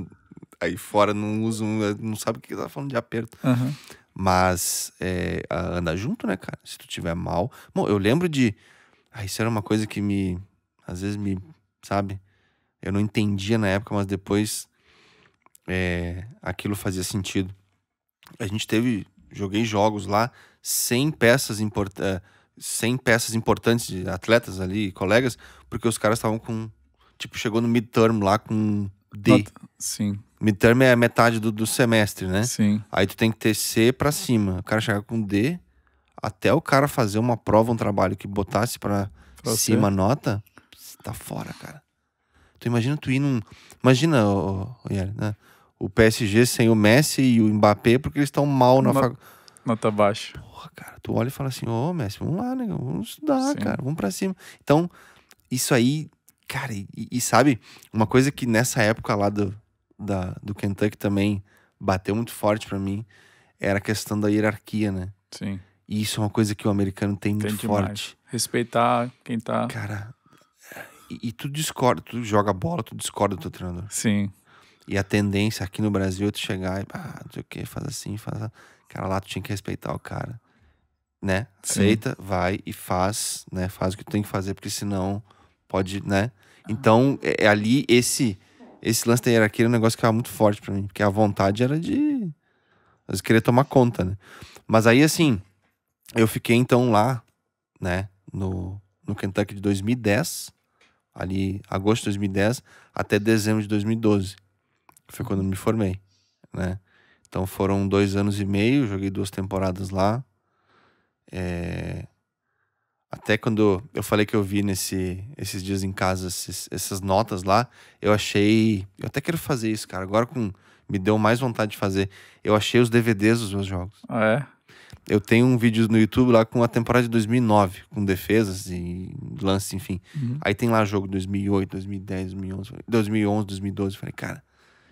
aí fora não usam, não sabem o que tá falando de aperto. Uhum. Mas anda junto, né, cara? Se tu tiver mal... Bom, eu lembro de... isso era uma coisa que às vezes sabe? Eu não entendia na época, mas depois aquilo fazia sentido. A gente joguei jogos lá sem peças importantes de atletas ali, colegas, porque os caras estavam com... Tipo, chegou no midterm lá com D. Sim. Midterm é a metade do semestre, né? Sim. Aí tu tem que ter C pra cima. O cara chegar com D, até o cara fazer uma prova, um trabalho que botasse pra cima a nota, tá fora, cara. Tu imagina tu ir num... Imagina, né? O PSG sem o Messi e o Mbappé porque eles estão mal na faculdade. Nota baixa. Porra, cara, tu olha e fala assim, Messi, vamos lá, né? Vamos estudar, Sim. cara, vamos pra cima. Então, isso aí, cara, e sabe, uma coisa que nessa época lá do Kentucky também bateu muito forte pra mim, era a questão da hierarquia, né? Sim. E isso é uma coisa que o americano tem muito demais. forte. Respeitar quem tá... Cara, e tu discorda, tu joga bola, tu discorda do teu treinador. Sim. E a tendência aqui no Brasil é tu chegar e, não sei o que, faz assim, faz... Cara, lá tu tinha que respeitar o cara, né? Aceita, vai e faz, né? Faz o que tu tem que fazer, porque senão pode, né? Então, ali, esse lance da hierarquia era um negócio que era muito forte pra mim, porque a vontade era de... Às vezes querer tomar conta, né? Mas aí, assim, eu fiquei então lá, né? No Kentucky de 2010, ali, agosto de 2010, até dezembro de 2012. Foi quando eu me formei, né? Então foram 2 anos e meio, joguei 2 temporadas lá. Até quando eu falei que eu vi esses dias em casa essas notas lá, eu achei... Eu até quero fazer isso, cara. Agora me deu mais vontade de fazer. Eu achei os DVDs dos meus jogos. Ah, é? Eu tenho um vídeo no YouTube lá com a temporada de 2009, com defesas e lances, enfim. Uhum. Aí tem lá jogo 2008, 2010, 2011, 2012. Eu falei, cara,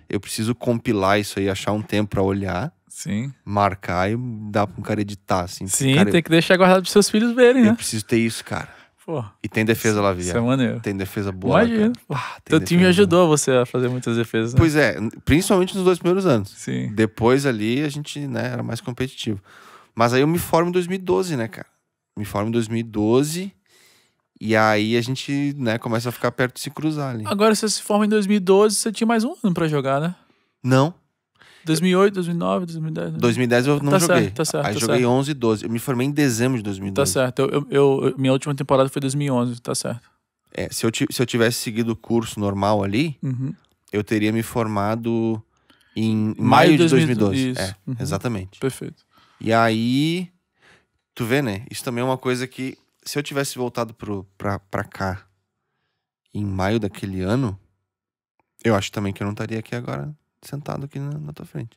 eu preciso compilar isso aí, achar um tempo pra olhar, Sim. marcar e dar pra um cara editar, assim. Sim, cara, tem que deixar guardado pros seus filhos verem, né? eu preciso ter isso, cara. Pô. E tem defesa lá, Isso viado. é maneiro. Tem defesa boa. Imagina. Teu time ajudou você a fazer muitas defesas, né? Pois é, principalmente nos 2 primeiros anos. Sim. Depois ali a gente, né, era mais competitivo. Mas aí eu me formo em 2012, né, cara? Me formo em 2012 e aí a gente, né, começa a ficar perto de se cruzar ali. Agora você se forma em 2012, você tinha mais um ano pra jogar, né? Não. 2008, 2009, 2010... 2010 eu não joguei. Tá certo. Aí joguei 11 e 12. Eu me formei em dezembro de 2012. Tá certo. Minha última temporada foi 2011, tá certo. Se eu tivesse seguido o curso normal ali, eu teria me formado em maio de 2012. Isso. Exatamente. Perfeito. E aí, tu vê, né? Isso também é uma coisa que, se eu tivesse voltado pra cá em maio daquele ano, eu acho também que eu não estaria aqui agora, sentado aqui na tua frente.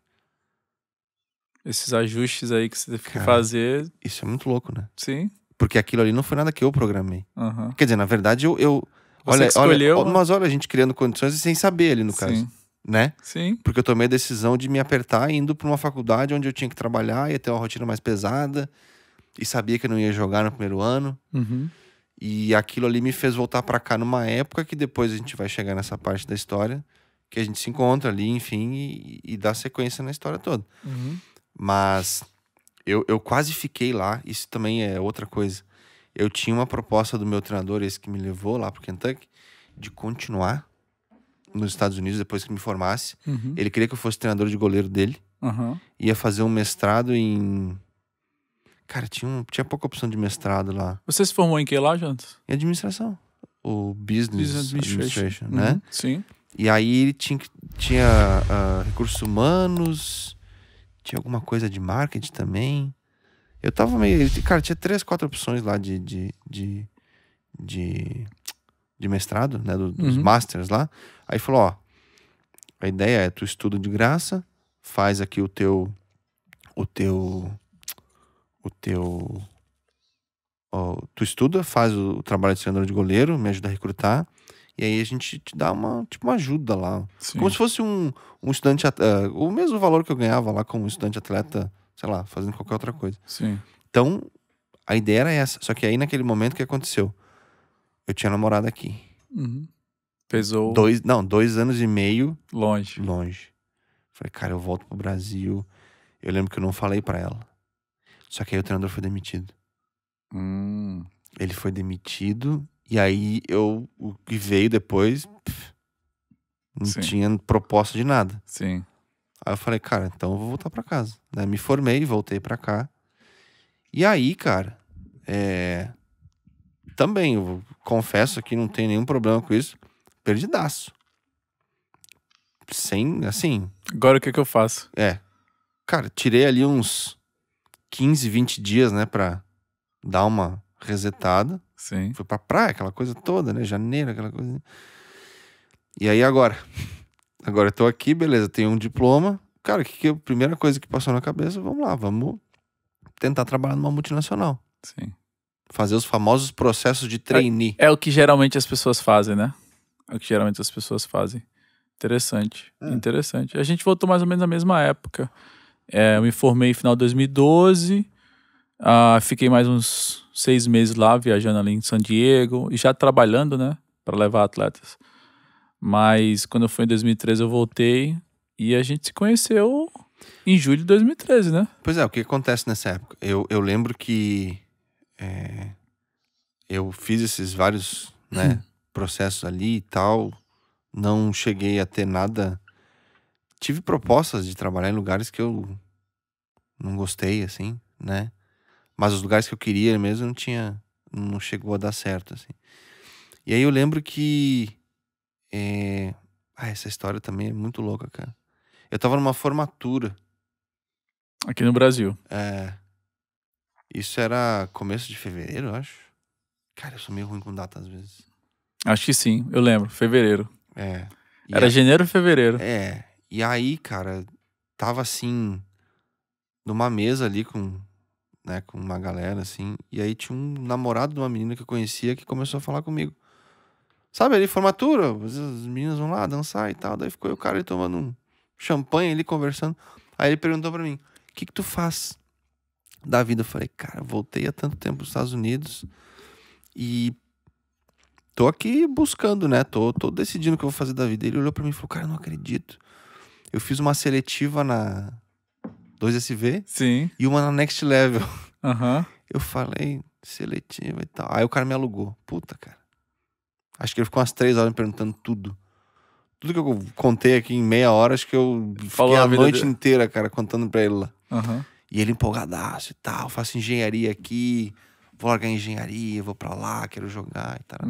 Esses ajustes aí que você teve que fazer... Isso é muito louco, né? Sim. Porque aquilo ali não foi nada que eu programei. Uhum. Quer dizer, na verdade, Você escolheu... Mas olha, a gente criando condições e sem saber ali, no caso. Né? Sim. Porque eu tomei a decisão de me apertar indo pra uma faculdade onde eu tinha que trabalhar, ia ter uma rotina mais pesada, e sabia que eu não ia jogar no primeiro ano. Uhum. E aquilo ali me fez voltar pra cá numa época que depois a gente vai chegar nessa parte da história, que a gente se encontra ali, enfim, e dá sequência na história toda. Uhum. Mas eu quase fiquei lá, isso também é outra coisa. Eu tinha uma proposta do meu treinador, esse que me levou lá pro Kentucky, de continuar nos Estados Unidos depois que me formasse. Uhum. Ele queria que eu fosse treinador de goleiro dele. Uhum. Ia fazer um mestrado em... Cara, tinha pouca opção de mestrado lá. Você se formou em que lá, Jantos? Em administração. O Business Administration, né? Sim. E aí tinha recursos humanos, tinha alguma coisa de marketing também. Eu tava meio... Cara, tinha 3, 4 opções lá de mestrado, né? Dos masters lá. Aí falou, ó, a ideia é tu estuda de graça, faz aqui tu estuda, faz o trabalho de treinador de goleiro, me ajuda a recrutar, e aí a gente te dá uma ajuda lá. Sim. Como se fosse um estudante, o mesmo valor que eu ganhava lá como estudante atleta, sei lá, fazendo qualquer outra coisa. Sim. Então, A ideia era essa. Só que aí, naquele momento, o que aconteceu? Eu tinha namorado aqui. Uhum. Pesou 2 anos e meio longe. longe. Falei, cara, eu volto pro Brasil. Eu lembro que eu não falei pra ela. Só que aí o treinador foi demitido. Ele foi demitido. E aí, o que veio depois... não Sim. tinha proposta de nada. Sim. Aí eu falei, cara, então eu vou voltar pra casa. Daí me formei, voltei pra cá. E aí, cara, também, eu confesso que não tem nenhum problema com isso. Perdidaço. Sem, assim... Agora o que eu faço? Cara, tirei ali uns 15, 20 dias, né, pra dar uma resetada. Sim. Fui pra praia, aquela coisa toda, né, janeiro, aquela coisa. E aí agora? Agora eu tô aqui, beleza, tenho um diploma. Cara, a primeira coisa que passou na cabeça, vamos lá, vamos tentar trabalhar numa multinacional. Sim. Fazer os famosos processos de trainee. É o que geralmente as pessoas fazem, né? É o que geralmente as pessoas fazem. Interessante. Interessante. A gente voltou mais ou menos na mesma época. Eu me formei no final de 2012. Fiquei mais uns 6 meses lá, viajando ali em San Diego. E já trabalhando, né? Para levar atletas. Mas quando eu fui em 2013 eu voltei. E a gente se conheceu em julho de 2013, né? Pois é, o que acontece nessa época? Eu lembro que eu fiz esses vários, né, processos ali e tal. Não cheguei a ter nada. Tive propostas de trabalhar em lugares que eu não gostei, assim, né? Mas os lugares que eu queria mesmo não chegou a dar certo, assim. E aí eu lembro que essa história também é muito louca, cara. Eu tava numa formatura. Aqui no Brasil. Isso era começo de fevereiro, eu acho. Cara, eu sou meio ruim com data às vezes. Acho que sim, eu lembro. Fevereiro. E Era janeiro ou fevereiro? E aí, cara, tava assim, numa mesa ali com uma galera, assim. E aí tinha um namorado de uma menina que eu conhecia que começou a falar comigo. Sabe, ali, formatura, as meninas vão lá dançar e tal. Daí ficou o cara ali tomando um champanhe ali, conversando. Aí ele perguntou pra mim, o que tu faz da vida? Eu falei, cara, voltei há tanto tempo nos Estados Unidos e tô aqui buscando, né? Tô decidindo o que eu vou fazer da vida. Ele olhou pra mim e falou, cara, eu não acredito. Eu fiz uma seletiva na 2SV Sim. e uma na Next Level. Eu falei, seletiva e tal. Aí o cara me alugou. Puta, cara. Acho que ele ficou umas 3 horas me perguntando tudo. Tudo que eu contei aqui em meia hora, acho que eu fiquei a noite inteira, cara, contando pra ele lá. E ele empolgadaço e tal. Faço engenharia aqui, vou largar engenharia, vou pra lá, quero jogar e tal.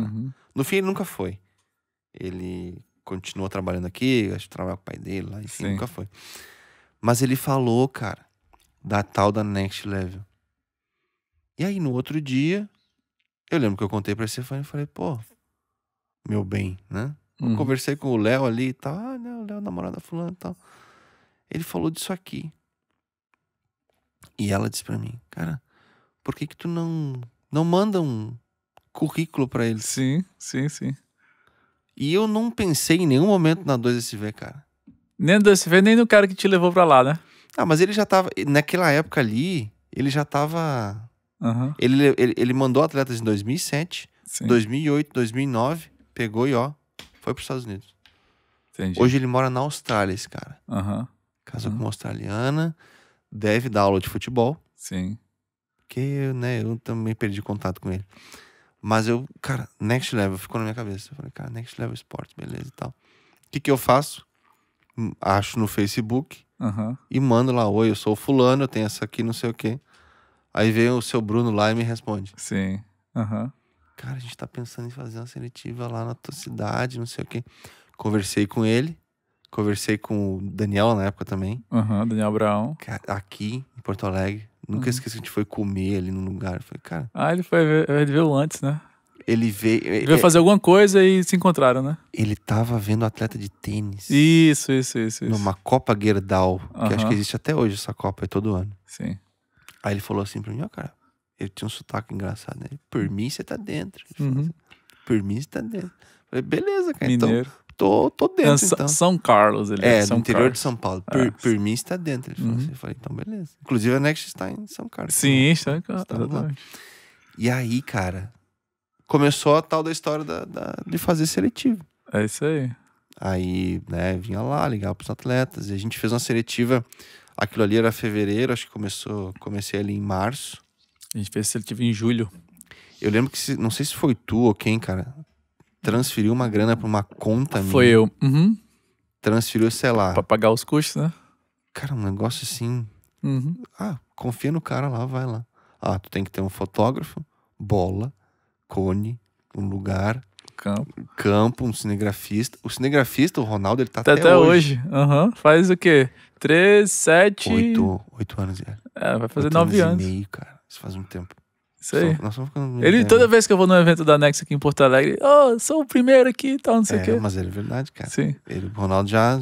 No fim, ele nunca foi. Ele continuou trabalhando aqui, acho que trabalhava com o pai dele lá, enfim, nunca foi. Mas ele falou, cara, da tal da Next Level. E aí, no outro dia, eu lembro que eu contei pra Stefania e falei, pô, meu bem, né? Eu conversei com o Léo ali e tal. Não, o Léo, namorado da fulana e tal. Ele falou disso aqui. E ela disse pra mim, cara, por que tu não manda um currículo pra ele? Sim. E eu não pensei em nenhum momento na 2SV, cara. Nem no 2SV, nem no cara que te levou pra lá, né? Mas ele já tava, naquela época ali, ele já tava... Ele mandou atletas em 2007, 2008, 2009, pegou e foi pros Estados Unidos. Entendi. Hoje ele mora na Austrália, esse cara. Casou com uma australiana, deve dar aula de futebol. Sim. Porque, né, eu também perdi contato com ele. Mas cara, Next Level ficou na minha cabeça. Eu falei, cara, Next Level Sports, beleza e tal. O que eu faço? Acho no Facebook e mando lá, oi, eu sou o fulano, eu tenho essa aqui, não sei o quê. Aí vem o seu Bruno lá e me responde. Sim. Cara, a gente tá pensando em fazer uma seletiva lá na tua cidade, não sei o quê. Conversei com ele. Conversei com o Daniel na época também. Daniel Abraão. Aqui, em Porto Alegre. Nunca esqueci que a gente foi comer ali num lugar. Eu falei, cara... ele foi ver o antes, né? Ele veio... Ele veio fazer alguma coisa e se encontraram, né? Ele tava vendo atleta de tênis. Isso. Numa Copa Gerdau. Que acho que existe até hoje essa Copa, é todo ano. Sim. Aí ele falou assim pra mim, cara... Ele tinha um sotaque engraçado, né? Por mim, você tá dentro. Ele falou assim, por mim, você tá dentro. Eu falei, beleza, cara. Mineiro. Então, tô dentro, então. São Carlos, ele é no interior Carlos. de São Paulo. É. Por mim está dentro. Ele falou assim, eu falei, então beleza. Inclusive a Next está em São Carlos. Sim, está em Carlos. Estamos lá. Exatamente. E aí, cara, começou a tal da história de fazer seletivo. É isso aí. Aí, né, vinha lá, ligava pros atletas. E a gente fez uma seletiva. Aquilo ali era fevereiro, acho que comecei ali em março. A gente fez seletivo em julho. Eu lembro que, não sei se foi tu ou quem, cara, transferiu uma grana pra uma conta minha. Foi eu. Uhum. Transferiu, sei lá. Pra pagar os custos, né? Cara, um negócio assim. Uhum. Confia no cara lá, vai lá. Tu tem que ter um fotógrafo, bola, cone, um lugar, campo, um cinegrafista. O cinegrafista, o Ronaldo, ele tá até hoje. Uhum. Faz o quê? 3, 7... 8 anos, já. Vai fazer 9 anos. E meio, cara. Isso faz um tempo. Isso aí. Nós estamos ficando Ele, toda vez que eu vou no evento da Next aqui em Porto Alegre, sou o primeiro aqui e tal, não sei o quê. Mas é verdade, cara. Sim. O Ronaldo já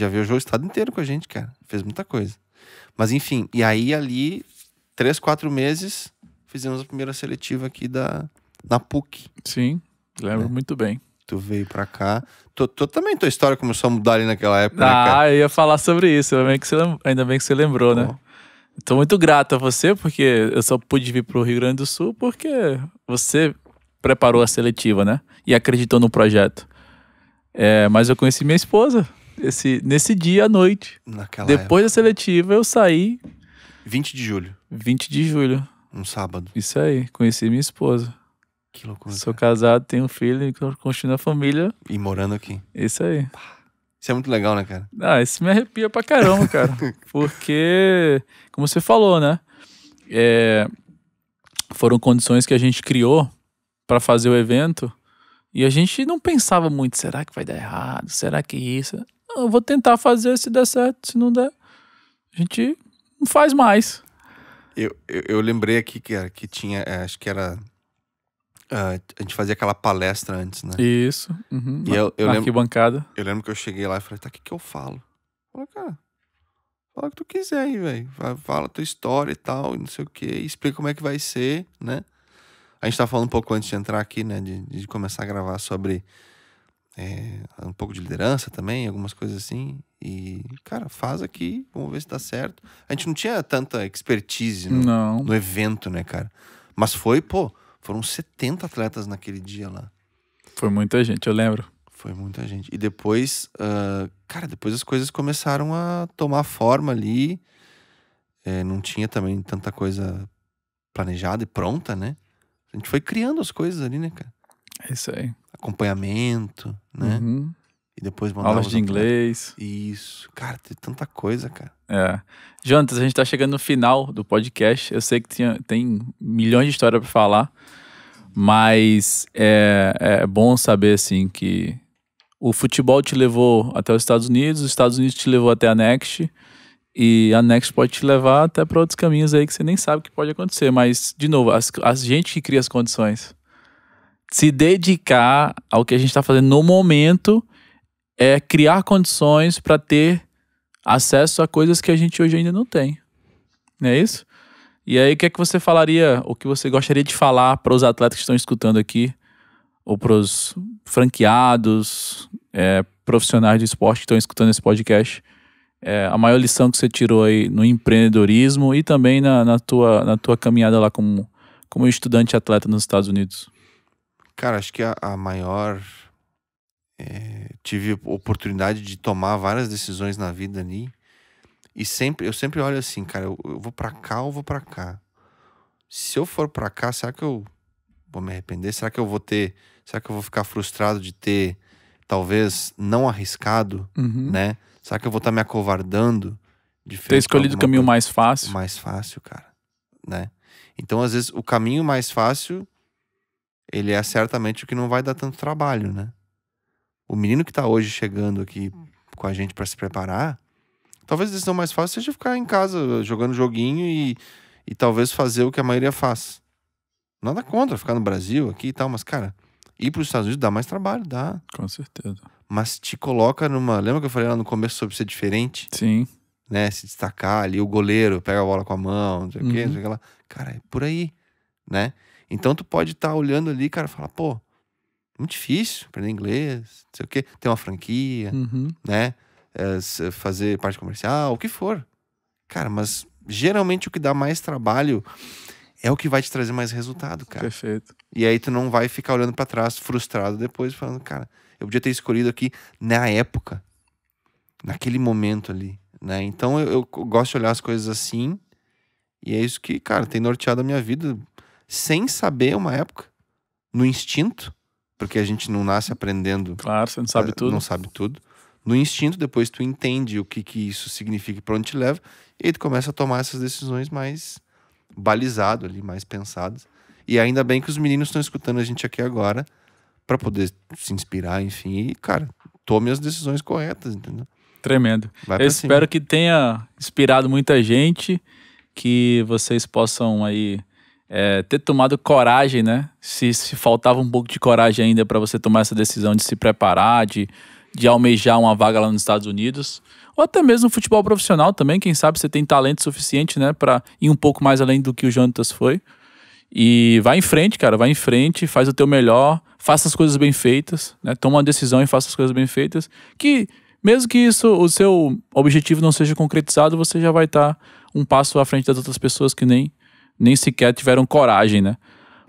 viajou o estado inteiro com a gente, cara. Fez muita coisa. Mas enfim, e aí ali, 3, 4 meses, fizemos a primeira seletiva aqui na PUC. Sim, lembro muito bem. Tu veio pra cá. Também tua história começou a mudar ali naquela época, né, cara? Eu ia falar sobre isso. Ainda bem que você lembrou, né? Tô muito grato a você, porque eu só pude vir pro Rio Grande do Sul porque você preparou a seletiva, né? E acreditou no projeto. Mas eu conheci minha esposa nesse dia à noite. Depois da seletiva, eu saí... 20 de julho. 20 de julho. Um sábado. Isso aí, conheci minha esposa. Que loucura. Sou casado, tenho um filho e continuo a família. E morando aqui. Isso aí. Isso é muito legal, né, cara? Isso me arrepia pra caramba, cara. Porque, como você falou, né? Foram condições que a gente criou pra fazer o evento e a gente não pensava muito, será que vai dar errado? Será que isso? Não, eu vou tentar fazer, se der certo, se não der, a gente não faz mais. Eu lembrei aqui que tinha, acho que era... a gente fazia aquela palestra antes, né? Isso. Uhum. E eu lembro, arquibancada. Eu lembro que eu cheguei lá e falei, o que eu falo? Eu falei, cara, fala o que tu quiser aí, velho. Fala a tua história e tal, e não sei o quê. Explica como é que vai ser, né? A gente tava falando um pouco antes de entrar aqui, né? De começar a gravar sobre um pouco de liderança também, algumas coisas assim. E, cara, faz aqui, vamos ver se dá certo. A gente não tinha tanta expertise no evento, né, cara? Mas foram 70 atletas naquele dia lá. Foi muita gente, eu lembro. Foi muita gente. E depois, depois as coisas começaram a tomar forma ali. Não tinha também tanta coisa planejada e pronta, né? A gente foi criando as coisas ali, né, cara? É isso aí. Acompanhamento, né? Uhum. E depois aulas de inglês. Isso. Cara, tem tanta coisa, cara. Jonas, a gente tá chegando no final do podcast. Eu sei que tem milhões de histórias pra falar. Mas é bom saber, assim, que o futebol te levou até os Estados Unidos te levou até a Next, e a Next pode te levar até para outros caminhos aí que você nem sabe o que pode acontecer. Mas, de novo, a gente que cria as condições. Se dedicar ao que a gente está fazendo no momento é criar condições para ter acesso a coisas que a gente hoje ainda não tem. Não é isso? E aí, o que é que você falaria, o que você gostaria de falar para os atletas que estão escutando aqui, ou para os franqueados, profissionais de esporte que estão escutando esse podcast? A maior lição que você tirou aí no empreendedorismo e também na tua caminhada lá como estudante atleta nos Estados Unidos? Cara, acho que a maior... tive oportunidade de tomar várias decisões na vida ali. E eu sempre olho assim, cara, eu vou pra cá ou vou pra cá? Se eu for pra cá, será que eu vou me arrepender? Será que eu vou ficar frustrado de ter, talvez, não arriscado, né? Será que eu vou estar me acovardando? Ter escolhido o caminho mais fácil? Mais fácil, cara, né? Então, às vezes, o caminho mais fácil, ele é certamente o que não vai dar tanto trabalho, né? O menino que tá hoje chegando aqui com a gente pra se preparar, talvez a decisão mais fácil seja ficar em casa jogando joguinho e talvez fazer o que a maioria faz. Nada contra ficar no Brasil aqui e tal, mas, cara, ir para os Estados Unidos dá mais trabalho, dá. Com certeza. Mas te coloca numa... Lembra que eu falei lá no começo sobre ser diferente? Sim. Né? Se destacar ali, o goleiro pega a bola com a mão, não sei o quê, não sei o que lá. Cara, é por aí, né? Então tu pode estar olhando ali, cara, e falar, pô, Muito difícil aprender inglês, não sei o quê. Ter uma franquia, né? Fazer parte comercial, o que for. Cara, mas geralmente o que dá mais trabalho é o que vai te trazer mais resultado, cara. Perfeito. E aí tu não vai ficar olhando pra trás frustrado depois, falando, cara, eu podia ter escolhido aqui na época, naquele momento ali, né? Então eu gosto de olhar as coisas assim, e é isso que, cara, tem norteado a minha vida, sem saber uma época, no instinto, porque a gente não nasce aprendendo. Claro, você não sabe tudo. Não sabe tudo. No instinto, depois tu entende o que isso significa e pra onde te leva, e aí tu começa a tomar essas decisões mais balizado ali, mais pensadas. E ainda bem que os meninos estão escutando a gente aqui agora pra poder se inspirar, enfim. E, cara, tome as decisões corretas, entendeu? Tremendo. Vai Eu pra espero cima. que tenha inspirado muita gente, que vocês possam aí ter tomado coragem, né? Se faltava um pouco de coragem ainda pra você tomar essa decisão de se preparar, de almejar uma vaga lá nos Estados Unidos, ou até mesmo no futebol profissional também, quem sabe você tem talento suficiente, né, pra ir um pouco mais além do que o Jonatas foi. E vai em frente, cara, vai em frente, faz o teu melhor, faça as coisas bem feitas, né? Toma uma decisão e faça as coisas bem feitas, que mesmo que isso, o seu objetivo não seja concretizado, você já vai estar um passo à frente das outras pessoas que nem sequer tiveram coragem, né?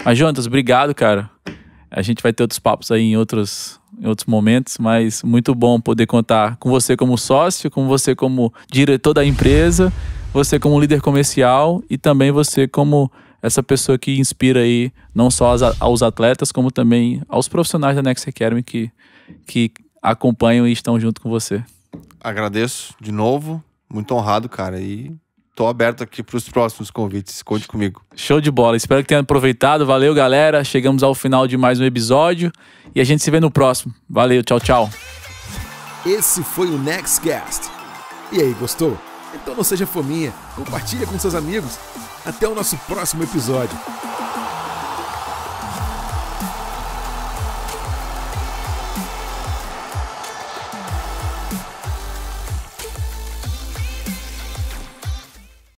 Mas, Jonatas, obrigado, cara. A gente vai ter outros papos aí em outros momentos, mas muito bom poder contar com você como sócio, com você como diretor da empresa, você como líder comercial e também você como essa pessoa que inspira aí não só aos atletas, como também aos profissionais da Next Academy que acompanham e estão junto com você. Agradeço de novo, muito honrado, cara, e tô aberto aqui pros próximos convites, conte comigo. Show de bola, espero que tenham aproveitado, valeu galera, chegamos ao final de mais um episódio e a gente se vê no próximo, valeu, tchau, tchau. Esse foi o Nextcast. E aí, gostou? Então não seja fominha, compartilha com seus amigos. Até o nosso próximo episódio.